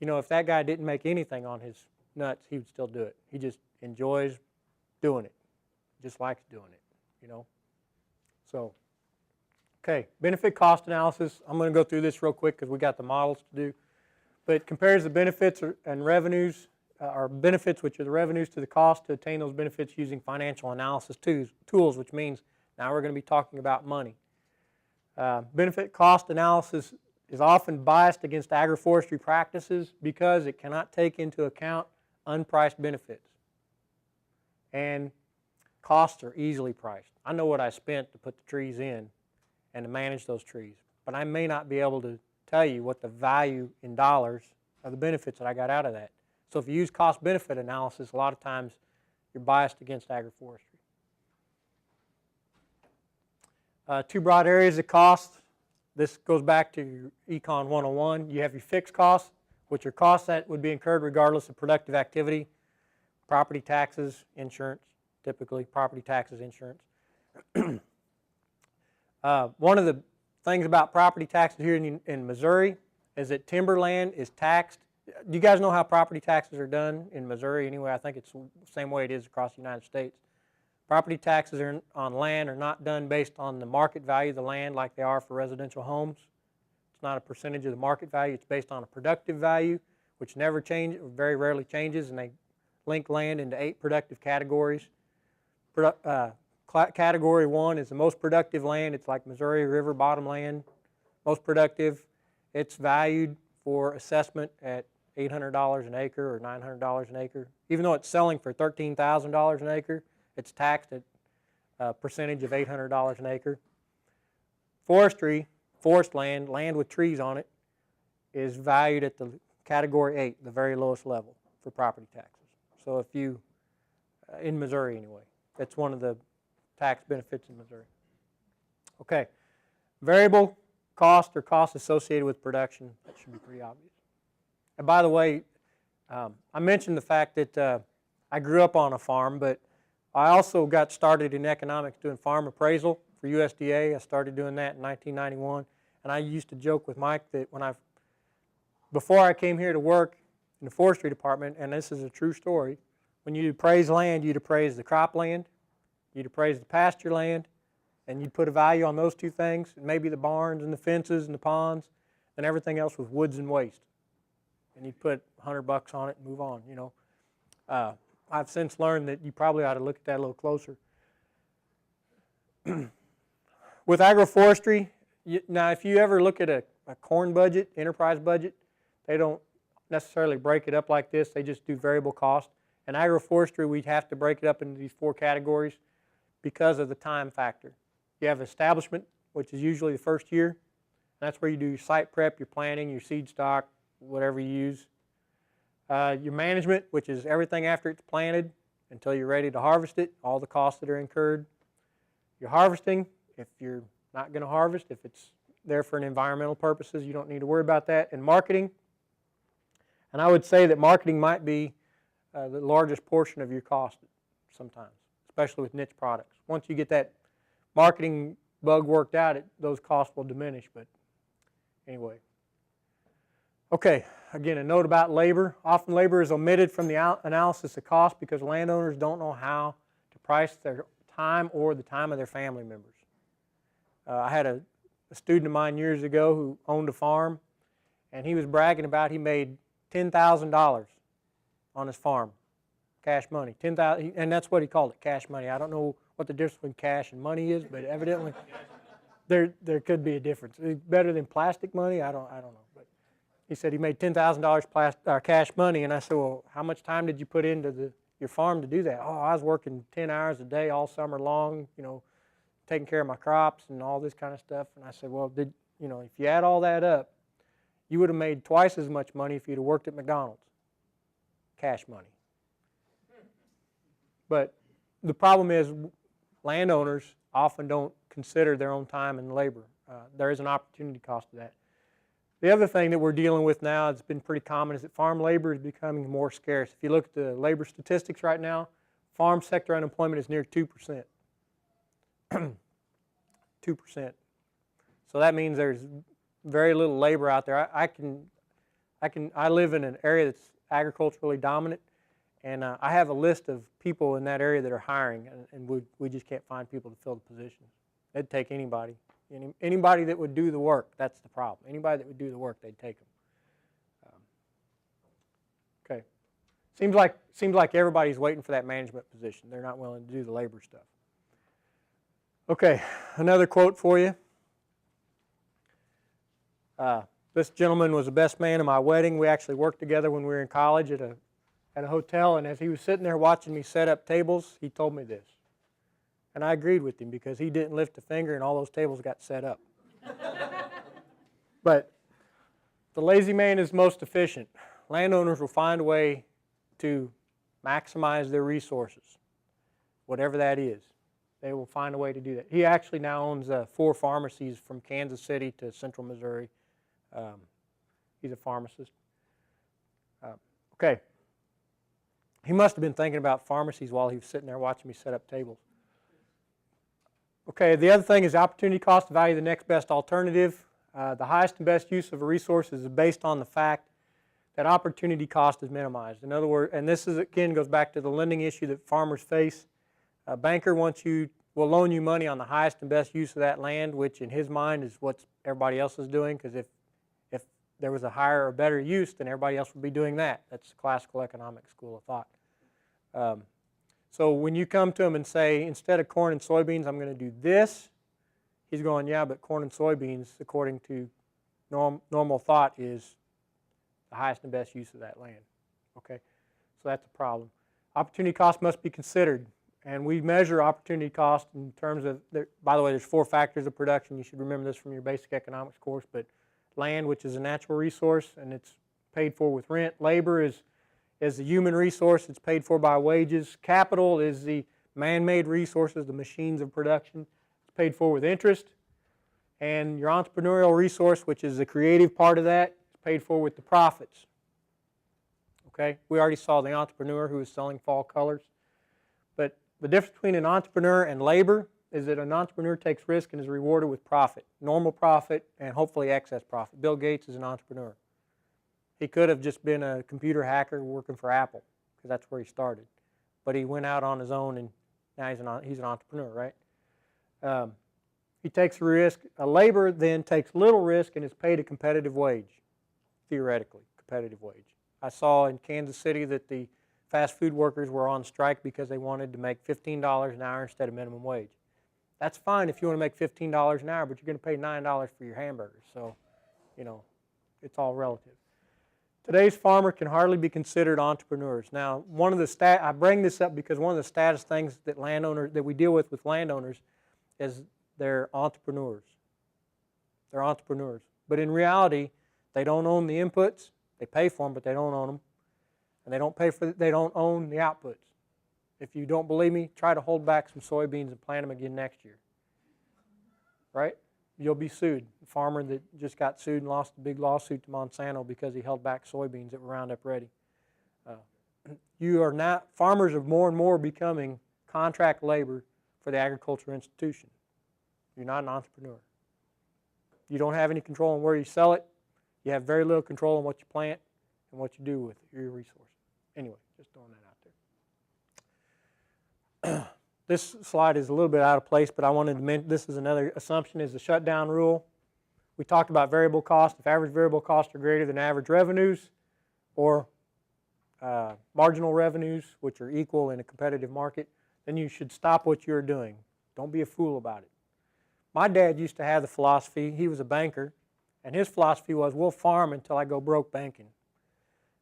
You know, if that guy didn't make anything on his nuts, he would still do it. He just enjoys doing it, just likes doing it, you know. So, okay, benefit cost analysis. I'm going to go through this real quick because we got the models to do. But it compares the benefits and revenues, or benefits, which are the revenues, to the cost to attain those benefits using financial analysis tools, which means now we're going to be talking about money. Benefit cost analysis is often biased against agroforestry practices because it cannot take into account unpriced benefits. And costs are easily priced. I know what I spent to put the trees in and to manage those trees, but I may not be able to tell you what the value in dollars of the benefits that I got out of that. So if you use cost-benefit analysis, a lot of times you're biased against agroforestry. Two broad areas of cost. This goes back to your Econ 101. You have your fixed costs, which are costs that would be incurred regardless of productive activity. Property taxes, insurance, typically property taxes, insurance. One of the things about property taxes here in Missouri is that timberland is taxed. Do you guys know how property taxes are done in Missouri anyway? I think it's the same way it is across the United States. Property taxes on land are not done based on the market value of the land like they are for residential homes. It's not a percentage of the market value. It's based on a productive value, which never changes, or very rarely changes, and they link land into 8 productive categories. Category 1 is the most productive land. It's like Missouri River bottom land. Most productive. It's valued for assessment at $800 an acre or $900 an acre. Even though it's selling for $13,000 an acre, it's taxed at a percentage of $800 an acre. Forestry, forest land, land with trees on it, is valued at the category 8, the very lowest level for property taxes. So if you, in Missouri anyway, that's one of the tax benefits in Missouri. Okay, variable cost or cost associated with production, that should be pretty obvious. And by the way, I mentioned the fact that I grew up on a farm, but I also got started in economics doing farm appraisal for USDA. I started doing that in 1991, and I used to joke with Mike that before I came here to work in the forestry department, and this is a true story, when you appraise land, you'd appraise the cropland, you'd appraise the pasture land, and you'd put a value on those two things, and maybe the barns and the fences and the ponds, and everything else was woods and waste. And you'd put $100 on it and move on, you know. I've since learned that you probably ought to look at that a little closer. With agroforestry, now if you ever look at a corn budget, enterprise budget, they don't necessarily break it up like this. They just do variable cost. In agroforestry, we'd have to break it up into these 4 categories because of the time factor. You have establishment, which is usually the first year. That's where you do your site prep, your planting, your seed stock, whatever you use. Your management, which is everything after it's planted until you're ready to harvest it, all the costs that are incurred. Your harvesting, if you're not going to harvest, if it's there for an environmental purposes, you don't need to worry about that. And marketing, and I would say that marketing might be the largest portion of your cost sometimes, especially with niche products. Once you get that marketing bug worked out, those costs will diminish, but anyway. Okay, again, a note about labor. Often labor is omitted from the analysis of cost because landowners don't know how to price their time or the time of their family members. I had a student of mine years ago who owned a farm, and he was bragging about he made $10,000 on his farm, cash money. $10,000, and that's what he called it, cash money. I don't know what the difference between cash and money is, but evidently there could be a difference. It's better than plastic money. I don't know. But he said he made $10,000 cash money, and I said, well, how much time did you put into your farm to do that? Oh, I was working 10 hours a day all summer long, you know, taking care of my crops and all this kind of stuff. And I said, well, if you add all that up, you would have made twice as much money if you'd have worked at McDonald's, cash money. But the problem is landowners often don't consider their own time and labor. There is an opportunity cost to that. The other thing that we're dealing with now, it's been pretty common, is that farm labor is becoming more scarce. If you look at the labor statistics right now, farm sector unemployment is near 2%. 2%. So that means there's very little labor out there. I live in an area that's agriculturally dominant, and I have a list of people in that area that are hiring, and we just can't find people to fill the positions. They'd take anybody. Anybody that would do the work, that's the problem. Anybody that would do the work, they'd take them. Okay. Seems like everybody's waiting for that management position. They're not willing to do the labor stuff. Okay, another quote for you. This gentleman was the best man at my wedding. We actually worked together when we were in college at a hotel, and as he was sitting there watching me set up tables, he told me this. And I agreed with him because he didn't lift a finger and all those tables got set up. But the lazy man is most efficient. Landowners will find a way to maximize their resources, whatever that is. They will find a way to do that. He actually now owns 4 pharmacies from Kansas City to central Missouri. He's a pharmacist. Okay. He must have been thinking about pharmacies while he was sitting there watching me set up tables. Okay, the other thing is opportunity cost to value the next best alternative. The highest and best use of a resource is based on the fact that opportunity cost is minimized. In other words, and this is again goes back to the lending issue that farmers face. A banker will loan you money on the highest and best use of that land, which in his mind is what everybody else is doing, because if there was a higher or better use, then everybody else would be doing that. That's the classical economic school of thought. So when you come to him and say, instead of corn and soybeans, I'm going to do this, he's going, yeah, but corn and soybeans, according to normal thought, is the highest and best use of that land. Okay, so that's a problem. Opportunity cost must be considered, and we measure opportunity cost in terms of, by the way, there's 4 factors of production. You should remember this from your basic economics course, but land, which is a natural resource, and it's paid for with rent. Labor is the human resource. It's paid for by wages. Capital is the man-made resources, the machines of production. It's paid for with interest. And your entrepreneurial resource, which is the creative part of that, is paid for with the profits. Okay? We already saw the entrepreneur who was selling fall colors. But the difference between an entrepreneur and labor is that an entrepreneur takes risk and is rewarded with profit, normal profit, and hopefully excess profit. Bill Gates is an entrepreneur. He could have just been a computer hacker working for Apple, because that's where he started. But he went out on his own, and now he's an entrepreneur, right? He takes a risk. A laborer then takes little risk and is paid a competitive wage, theoretically, competitive wage. I saw in Kansas City that the fast food workers were on strike because they wanted to make $15 an hour instead of minimum wage. That's fine if you want to make $15 an hour, but you're going to pay $9 for your hamburgers. So, it's all relative. Today's farmer can hardly be considered entrepreneurs. Now, I bring this up because one of the status things that we deal with landowners is they're entrepreneurs. They're entrepreneurs. But in reality, they don't own the inputs. They pay for them, but they don't own them. And they don't own the outputs. If you don't believe me, try to hold back some soybeans and plant them again next year. Right? You'll be sued. The farmer that just got sued and lost a big lawsuit to Monsanto because he held back soybeans that were Roundup ready. Farmers are more and more becoming contract labor for the agriculture institution. You're not an entrepreneur. You don't have any control on where you sell it. You have very little control on what you plant and what you do with your resources. Anyway, just throwing that out there. This slide is a little bit out of place, but I wanted to mention this is another assumption, is the shutdown rule. We talked about variable cost. If average variable costs are greater than average revenues or marginal revenues, which are equal in a competitive market, then you should stop what you're doing. Don't be a fool about it. My dad used to have the philosophy, he was a banker, and his philosophy was, we'll farm until I go broke banking,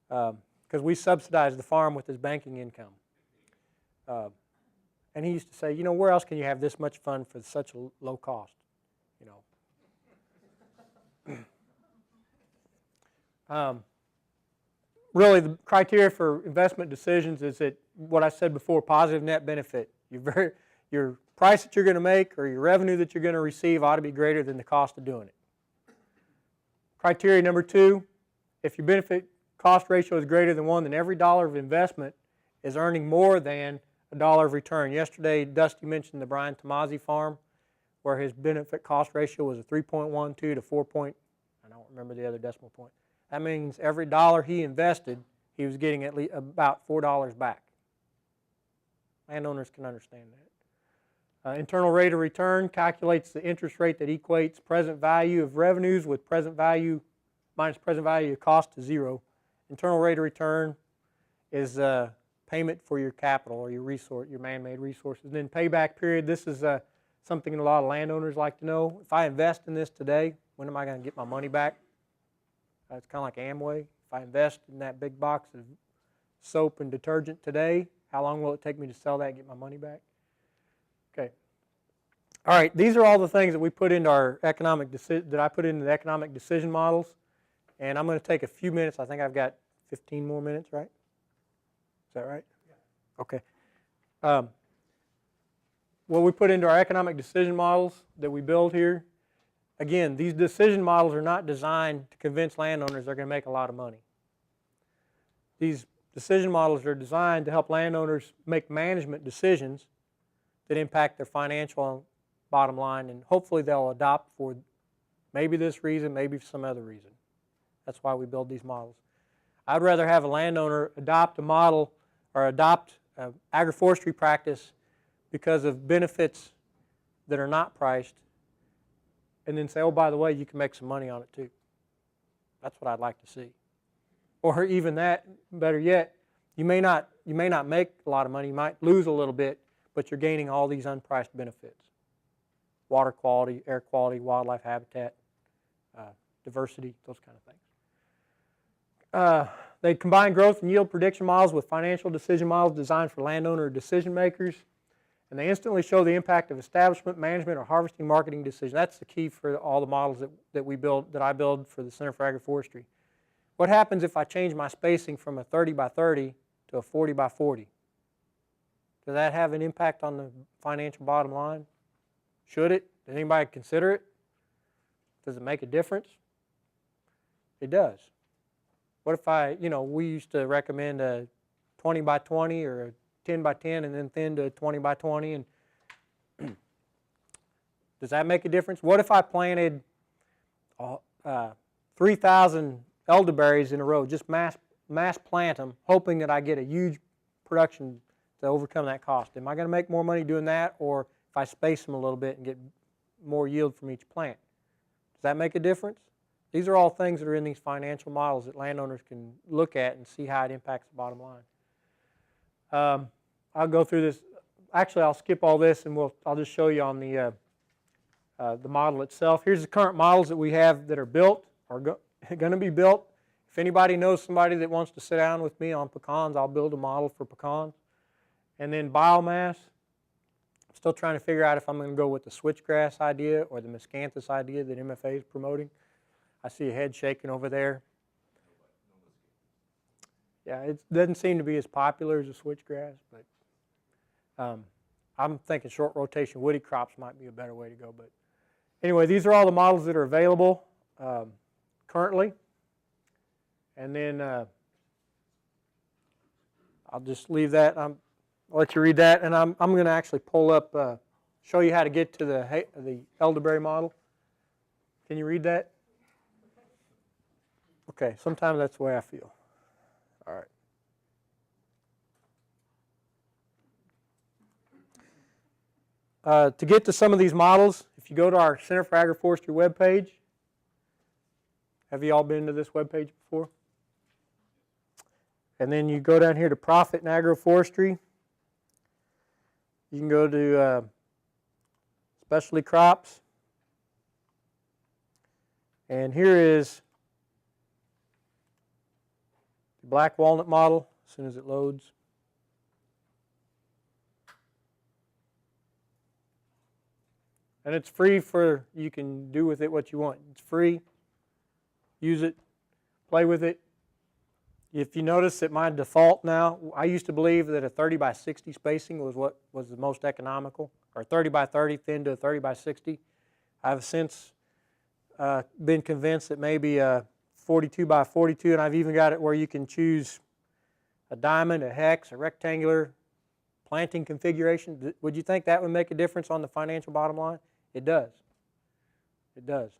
because we subsidized the farm with his banking income. And he used to say, where else can you have this much fun for such a low cost? Really, the criteria for investment decisions is that what I said before, positive net benefit. Your price that you're going to make or your revenue that you're going to receive ought to be greater than the cost of doing it. Criteria number 2, if your benefit cost ratio is greater than 1, then every dollar of investment is earning more than $1 of return. Yesterday, Dusty mentioned the Brian Tomasi farm, where his benefit cost ratio was a 3.12 to 4. I don't remember the other decimal point. That means every dollar he invested, he was getting at least about $4 back. Landowners can understand that. Internal rate of return calculates the interest rate that equates present value of revenues with present value minus present value of cost to zero. Internal rate of return is payment for your capital or your resource, your man-made resources. And then payback period, this is something a lot of landowners like to know. If I invest in this today, when am I going to get my money back? It's kind of like Amway. If I invest in that big box of soap and detergent today, how long will it take me to sell that and get my money back? Okay. All right, these are all the things that we put into our economic that I put into the economic decision models. And I'm going to take a few minutes. I think I've got 15 more minutes, right? Is that right? Yeah. Okay. What we put into our economic decision models that we build here, again, these decision models are not designed to convince landowners they're going to make a lot of money. These decision models are designed to help landowners make management decisions that impact their financial bottom line, and hopefully they'll adopt for maybe this reason, maybe some other reason. That's why we build these models. I'd rather have a landowner adopt a model or adopt agroforestry practice because of benefits that are not priced, and then say, oh, by the way, you can make some money on it too. That's what I'd like to see. Or even that, better yet, you may not make a lot of money, you might lose a little bit, but you're gaining all these unpriced benefits. Water quality, air quality, wildlife habitat, diversity, those kind of things. They combine growth and yield prediction models with financial decision models designed for landowner decision makers, and they instantly show the impact of establishment, management, or harvesting marketing decisions. That's the key for all the models that I build for the Center for Agroforestry. What happens if I change my spacing from a 30 by 30 to a 40 by 40? Does that have an impact on the financial bottom line? Should it? Does anybody consider it? Does it make a difference? It does. What if we used to recommend a 20 by 20 or a 10 by 10 and then thin to a 20 by 20, and does that make a difference? What if I planted 3,000 elderberries in a row, just mass plant them, hoping that I get a huge production to overcome that cost? Am I going to make more money doing that, or if I space them a little bit and get more yield from each plant? Does that make a difference? These are all things that are in these financial models that landowners can look at and see how it impacts the bottom line. I'll go through this. Actually, I'll skip all this and I'll just show you on the model itself. Here's the current models that we have that are built or going to be built. If anybody knows somebody that wants to sit down with me on pecans, I'll build a model for pecans. And then biomass. I'm still trying to figure out if I'm going to go with the switchgrass idea or the miscanthus idea that MFA is promoting. I see a head shaking over there. Yeah, it doesn't seem to be as popular as the switchgrass, but I'm thinking short rotation woody crops might be a better way to go. But anyway, these are all the models that are available currently. And then I'll just leave that. I'll let you read that, and I'm going to actually pull up, show you how to get to the elderberry model. Can you read that? Okay, sometimes that's the way I feel. All right. To get to some of these models, if you go to our Center for Agroforestry webpage, have you all been to this webpage before? And then you go down here to Profit in Agroforestry. You can go to Specialty Crops. And here is the black walnut model as soon as it loads. And it's free you can do with it what you want. It's free. Use it. Play with it. If you notice that my default now, I used to believe that a 30 by 60 spacing was what was the most economical, or 30 by 30 thin to a 30 by 60. I've since been convinced that maybe a 42 by 42, and I've even got it where you can choose a diamond, a hex, a rectangular planting configuration. Would you think that would make a difference on the financial bottom line? It does. It does.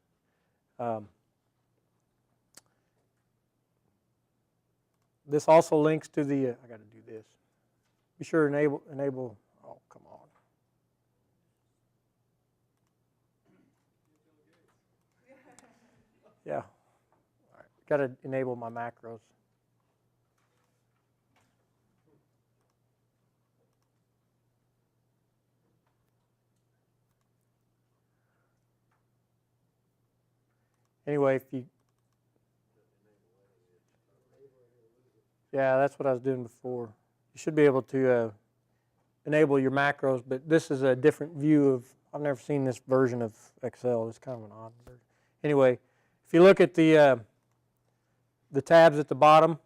This also links to the, I got to do this. Be sure to enable, oh, come on. Yeah. All right. Got to enable my macros. Anyway, if you, yeah, that's what I was doing before. You should be able to enable your macros, but this is a different view of, I've never seen this version of Excel. It's kind of an odd version. Anyway, if you look at the tabs at the bottom,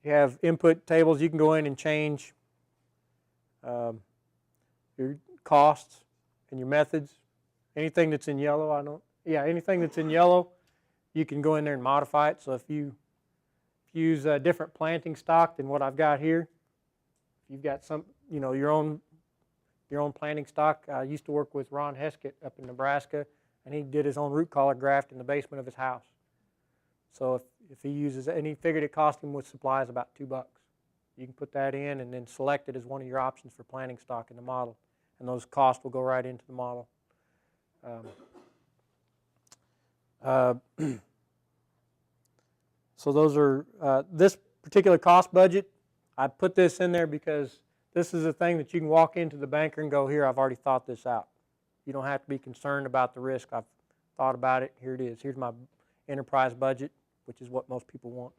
you have input tables. You can go in and change your costs and your methods. Anything that's in yellow, anything that's in yellow, you can go in there and modify it. So if you use a different planting stock than what I've got here, if you've got some, your own planting stock. I used to work with Ron Heskett up in Nebraska, and he did his own root collar graft in the basement of his house. So if he uses, and he figured it cost him with supplies about $2. You can put that in and then select it as one of your options for planting stock in the model, and those costs will go right into the model. So those are, this particular cost budget, I put this in there because this is a thing that you can walk into the banker and go, here, I've already thought this out. You don't have to be concerned about the risk. I've thought about it. Here it is. Here's my enterprise budget, which is what most people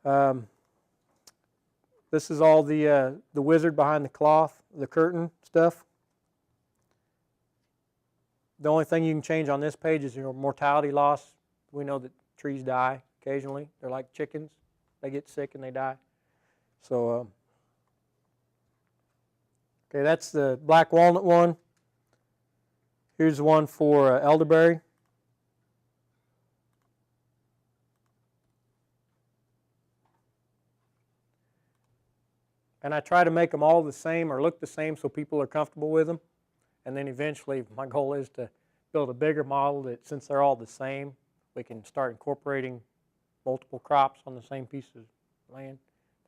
want. This is all the wizard behind the cloth, the curtain stuff. The only thing you can change on this page is your mortality loss. We know that trees die occasionally. They're like chickens. They get sick and they die. So, okay, that's the black walnut one. Here's one for elderberry. And I try to make them all the same or look the same so people are comfortable with them. And then eventually my goal is to build a bigger model that, since they're all the same, we can start incorporating multiple crops on the same piece of land.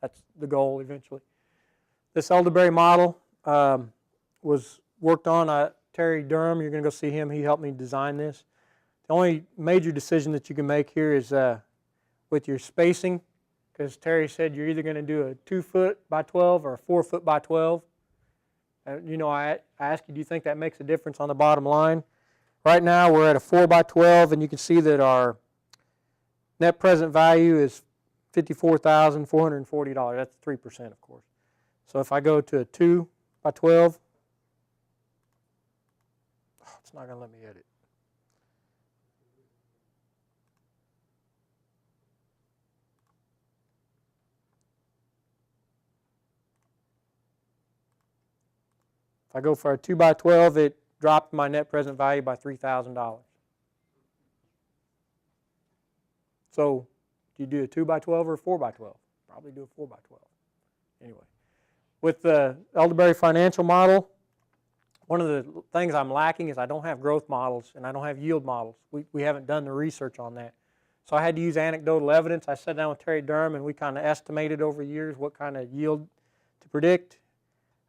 That's the goal eventually. This elderberry model was worked on. Terry Durham, you're going to go see him. He helped me design this. The only major decision that you can make here is with your spacing, because Terry said you're either going to do a 2 foot by 12 or a 4 foot by 12. I asked you, do you think that makes a difference on the bottom line? Right now we're at a 4 by 12, and you can see that our net present value is $54,440. That's 3%, of course. So if I go to a 2 by 12, it's not going to let me edit. If I go for a 2 by 12, it dropped my net present value by $3,000. So, do you do a 2 by 12 or a 4 by 12? Probably do a 4 by 12. Anyway, with the elderberry financial model, one of the things I'm lacking is I don't have growth models and I don't have yield models. We haven't done the research on that. So I had to use anecdotal evidence. I sat down with Terry Durham and we kind of estimated over years what kind of yield to predict.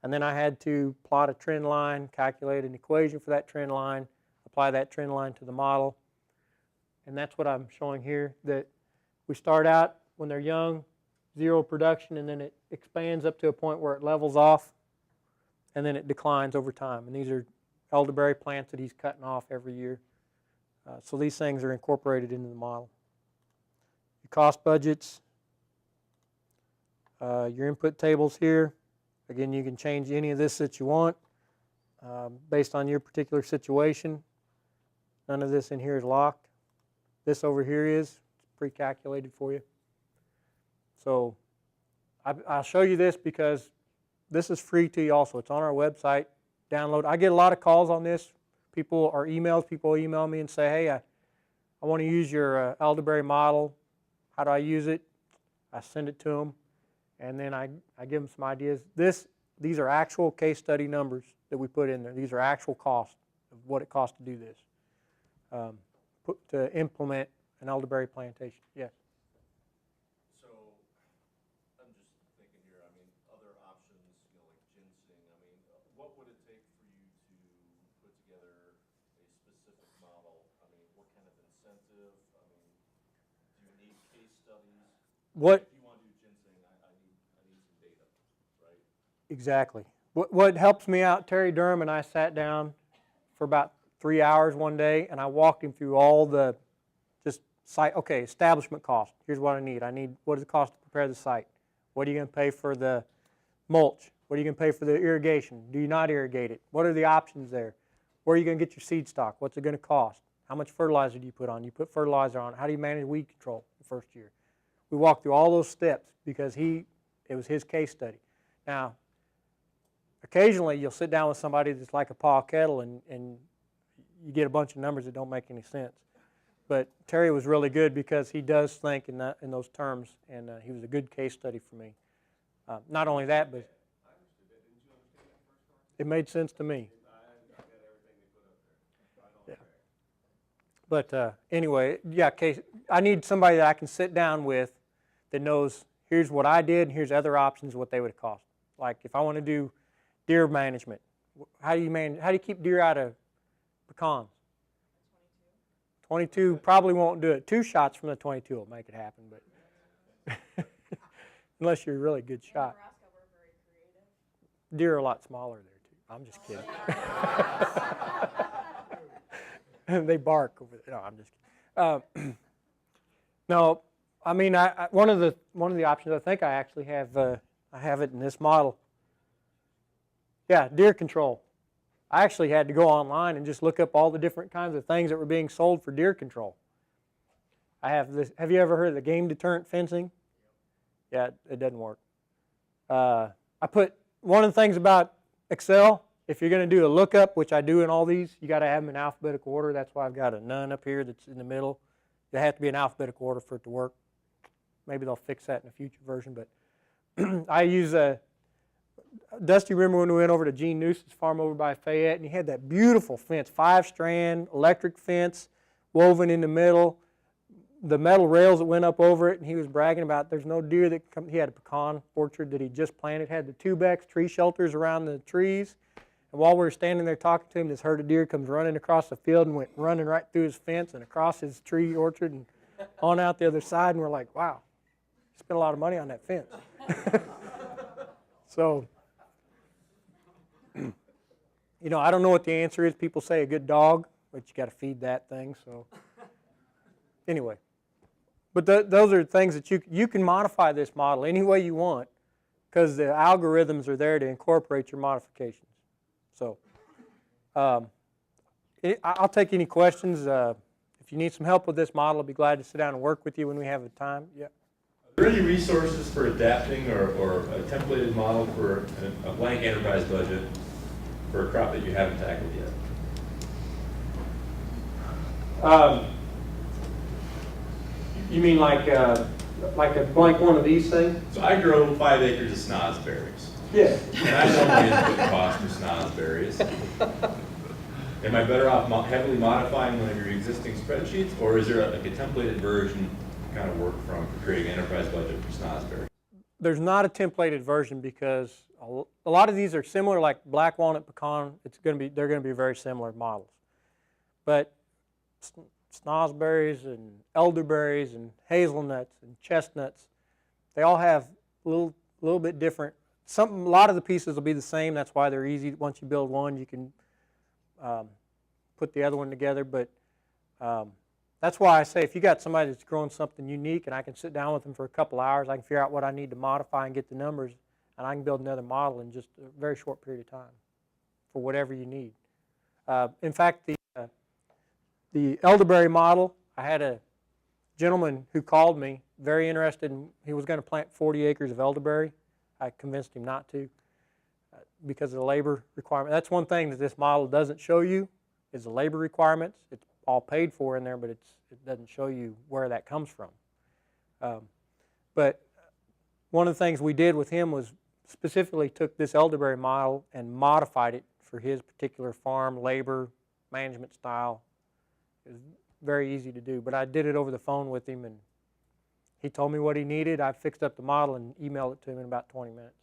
And then I had to plot a trend line, calculate an equation for that trend line, apply that trend line to the model. And that's what I'm showing here, that we start out when they're young, 0 production, and then it expands up to a point where it levels off, and then it declines over time. And these are elderberry plants that he's cutting off every year. So these things are incorporated into the model. Your cost budgets, your input tables here. Again, you can change any of this that you want based on your particular situation. None of this in here is locked. This over here is pre-calculated for you. So I'll show you this because this is free to you also. It's on our website. Download. I get a lot of calls on this. People or emails. People email me and say, hey, I want to use your elderberry model. How do I use it? I send it to them. And then I give them some ideas. These are actual case study numbers that we put in there. These are actual costs of what it costs to do this, to implement an elderberry plantation. Yes? So What? Exactly. What helps me out, Terry Durham and I sat down for about 3 hours one day, and I walked him through all the just site. Okay, establishment cost. Here's what I need. What does it cost to prepare the site? What are you going to pay for the mulch? What are you going to pay for the irrigation? Do you not irrigate it? What are the options there? Where are you going to get your seed stock? What's it going to cost? How much fertilizer do you put on? You put fertilizer on. How do you manage weed control the first year? We walked through all those steps because it was his case study. Now, occasionally you'll sit down with somebody that's like a Paul Kettle and you get a bunch of numbers that don't make any sense. But Terry was really good because he does think in those terms, and he was a good case study for me. Not only that, but it made sense to me. Yeah. But anyway, yeah, I need somebody that I can sit down with that knows here's what I did and here's other options, what they would cost. Like if I want to do deer management, how do you keep deer out of pecans? 22 probably won't do it. 2 shots from the 22 will make it happen, but unless you're a really good shot. Deer are a lot smaller there too. I'm just kidding. They bark over there. No, I'm just kidding. No, I mean one of the options I think I actually have. I have it in this model. Yeah, deer control. I actually had to go online and just look up all the different kinds of things that were being sold for deer control. I have this. Have you ever heard of the game deterrent fencing? Yeah, it doesn't work. I put one of the things about Excel, if you're going to do a lookup, which I do in all these, you got to have them in alphabetical order. That's why I've got a none up here that's in the middle. They have to be in alphabetical order for it to work. Maybe they'll fix that in a future version, but I use Dusty, remember when we went over to Gene Noose's farm over by Fayette, and he had that beautiful fence, 5-strand electric fence, woven in the middle, the metal rails that went up over it, and he was bragging about there's no deer that come. He had a pecan orchard that he just planted, had the 2X tree shelters around the trees, and while we were standing there talking to him, this herd of deer comes running across the field and went running right through his fence and across his tree orchard and on out the other side, and we're like, wow, spent a lot of money on that fence. So, you know, I don't know what the answer is. People say a good dog, but you got to feed that thing. So, anyway, but those are things that you can modify this model any way you want because the algorithms are there to incorporate your modifications. So, I'll take any questions. If you need some help with this model, I'll be glad to sit down and work with you when we have the time. Yeah. Are there any resources for adapting or a templated model for a blank enterprise budget for a crop that you haven't tackled yet? You mean like a blank one of these things? So I grow 5 acres of snozberries. Yeah. And I know the input cost for snozberries. Am I better off heavily modifying one of your existing spreadsheets, or is there like a templated version kind of work from for creating an enterprise budget for snozberry? There's not a templated version because a lot of these are similar, like black walnut, pecan. They're going to be very similar models, but snozberries and elderberries and hazelnuts and chestnuts, they all have a little bit different. A lot of the pieces will be the same. That's why they're easy. Once you build one, you can put the other one together. But that's why I say if you got somebody that's growing something unique and I can sit down with them for a couple hours, I can figure out what I need to modify and get the numbers, and I can build another model in just a very short period of time for whatever you need. In fact, the elderberry model, I had a gentleman who called me, very interested in, he was going to plant 40 acres of elderberry. I convinced him not to because of the labor requirement. That's one thing that this model doesn't show you is the labor requirements. It's all paid for in there, but it doesn't show you where that comes from. But one of the things we did with him was specifically took this elderberry model and modified it for his particular farm, labor, management style. It was very easy to do, but I did it over the phone with him, and he told me what he needed. I fixed up the model and emailed it to him in about 20 minutes.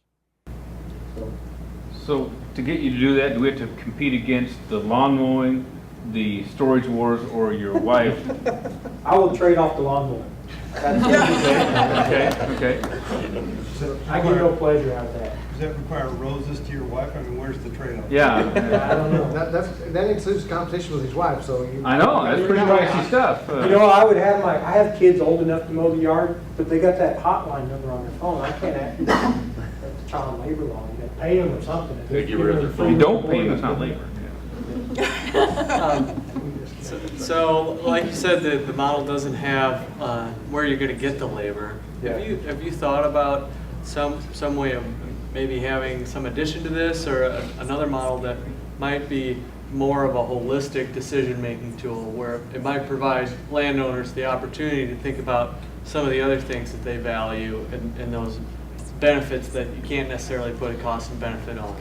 So to get you to do that, do we have to compete against the lawn mowing, the storage wars, or your wife? I will trade off the lawn mowing. Okay. I get no pleasure out of that. Does that require roses to your wife? I mean, where's the trade-off? Yeah. I don't know. That includes competition with his wife, so. I know, that's pretty pricey stuff. You know, I have kids old enough to mow the yard, but they got that hotline number on their phone. I can't actually, that's child labor law. You gotta pay them or something. They get rid of their phone. You don't pay them, it's not labor. So, like you said, the model doesn't have where you're going to get the labor. Yeah. Have you thought about some way of maybe having some addition to this, or another model that might be more of a holistic decision-making tool, where it might provide landowners the opportunity to think about some of the other things that they value and those benefits that you can't necessarily put a cost and benefit on?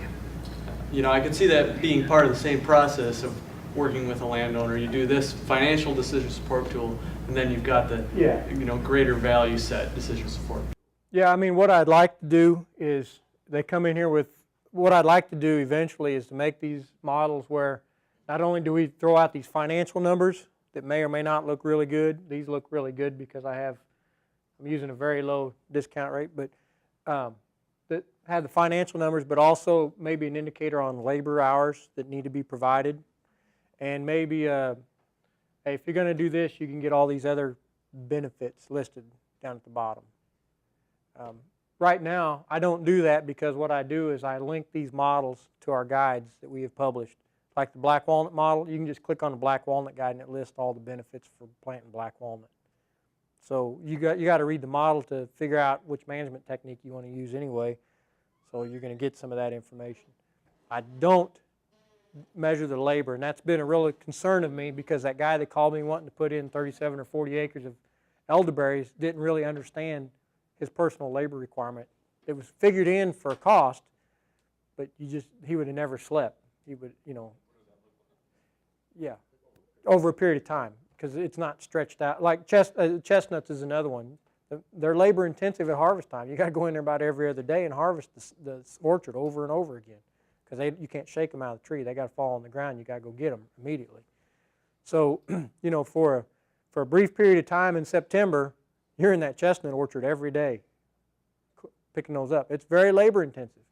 You know, I could see that being part of the same process of working with a landowner. You do this financial decision support tool, and then you've got the greater value set decision support. Yeah, I mean, what I'd like to do is they come in here with, what I'd like to do eventually is to make these models where not only do we throw out these financial numbers that may or may not look really good. These look really good because I'm using a very low discount rate, but that have the financial numbers, but also maybe an indicator on labor hours that need to be provided. And maybe, hey, if you're going to do this, you can get all these other benefits listed down at the bottom. Right now, I don't do that because what I do is I link these models to our guides that we have published. Like the black walnut model, you can just click on the black walnut guide and it lists all the benefits for planting black walnut. So you got to read the model to figure out which management technique you want to use anyway. So you're going to get some of that information. I don't measure the labor, and that's been a real concern of me because that guy that called me wanting to put in 37 or 40 acres of elderberries didn't really understand his personal labor requirement. It was figured in for a cost, but he would have never slept. He would, yeah, over a period of time because it's not stretched out. Like chestnuts is another one. They're labor intensive at harvest time. You got to go in there about every other day and harvest the orchard over and over again because you can't shake them out of the tree. They got to fall on the ground. You got to go get them immediately. So, for a brief period of time in September, you're in that chestnut orchard every day picking those up. It's very labor intensive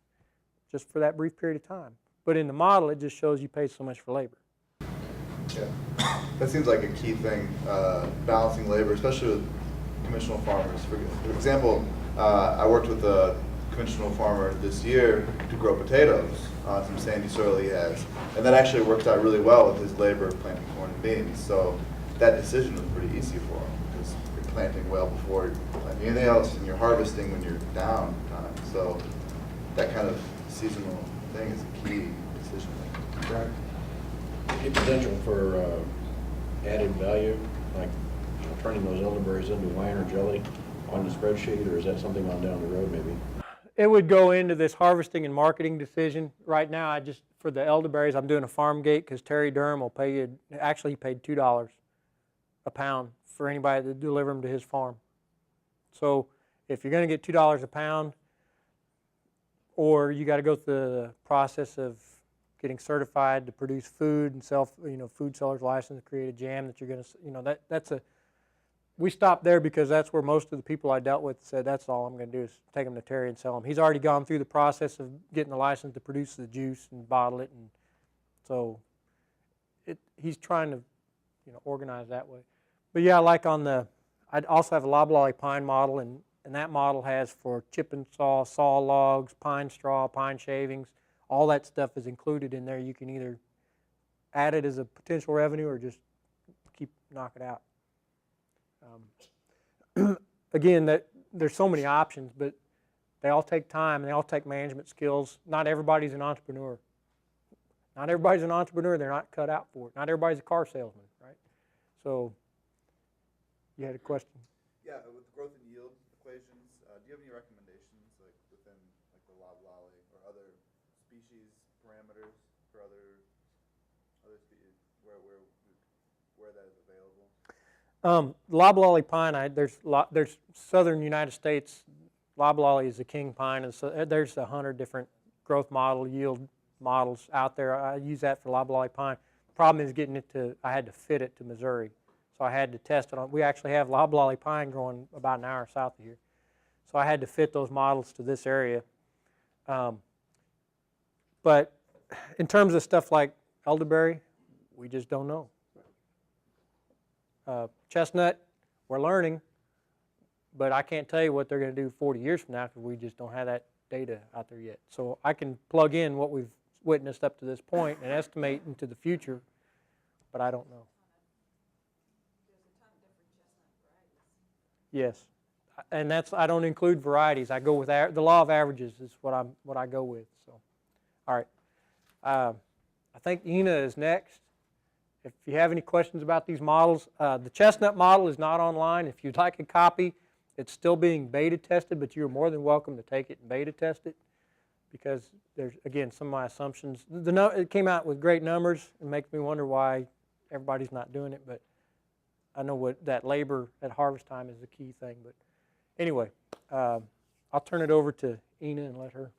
just for that brief period of time. But in the model, it just shows you pay so much for labor. Yeah, that seems like a key thing, balancing labor, especially with conventional farmers. For example, I worked with a conventional farmer this year to grow potatoes on some sandy soil he has. And that actually worked out really well with his labor of planting corn and beans. So that decision was pretty easy for him because you're planting well before you're planting anything else and you're harvesting when you're down time. So that kind of seasonal thing is a key decision making. Right. Any potential for added value, like turning those elderberries into wine or jelly on the spreadsheet, or is that something on down the road maybe? It would go into this harvesting and marketing decision. Right now, for the elderberries, I'm doing a farm gate because Terry Durham will pay you, actually he paid $2 a pound for anybody to deliver them to his farm. So if you're going to get $2 a pound, or you got to go through the process of getting certified to produce food and sell, food seller's license, create a jam that you're going to, we stopped there because that's where most of the people I dealt with said, that's all I'm going to do is take them to Terry and sell them. He's already gone through the process of getting the license to produce the juice and bottle it, and so he's trying to, organize that way. But yeah, like I also have a loblolly pine model, and that model has for chip and saw logs, pine straw, pine shavings, all that stuff is included in there. You can either add it as a potential revenue or just knock it out. Again, there's so many options, but they all take time and they all take management skills. Not everybody's an entrepreneur. Not everybody's an entrepreneur. They're not cut out for it. Not everybody's a car salesman, right? So you had a question? Yeah, with growth and yield equations, do you have any recommendations like within the loblolly or other species parameters for other species where that is available? Loblolly pine, there's southern United States, loblolly is the king pine, and so there's 100 different growth model, yield models out there. I use that for loblolly pine. The problem is getting it I had to fit it to Missouri. So so I had to test it on. We actually have loblolly pine growing about an hour south of here, so I had to fit those models to this area. But in terms of stuff like elderberry, we just don't know. Chestnut, we're learning, but I can't tell you what they're going to do 40 years from now because we just don't have that data out there yet. So I can plug in what we've witnessed up to this point and estimate into the future, but I don't know. Yes, and that's, I don't include varieties. I go with the law of averages is what I go with. So, all right. I think Ina is next. If you have any questions about these models, the chestnut model is not online. If you'd like a copy, it's still being beta tested, but you're more than welcome to take it and beta test it because there's, again, some of my assumptions. It came out with great numbers. It makes me wonder why everybody's not doing it, but I know what that labor at harvest time is the key thing. But anyway, I'll turn it over to Ina and let her.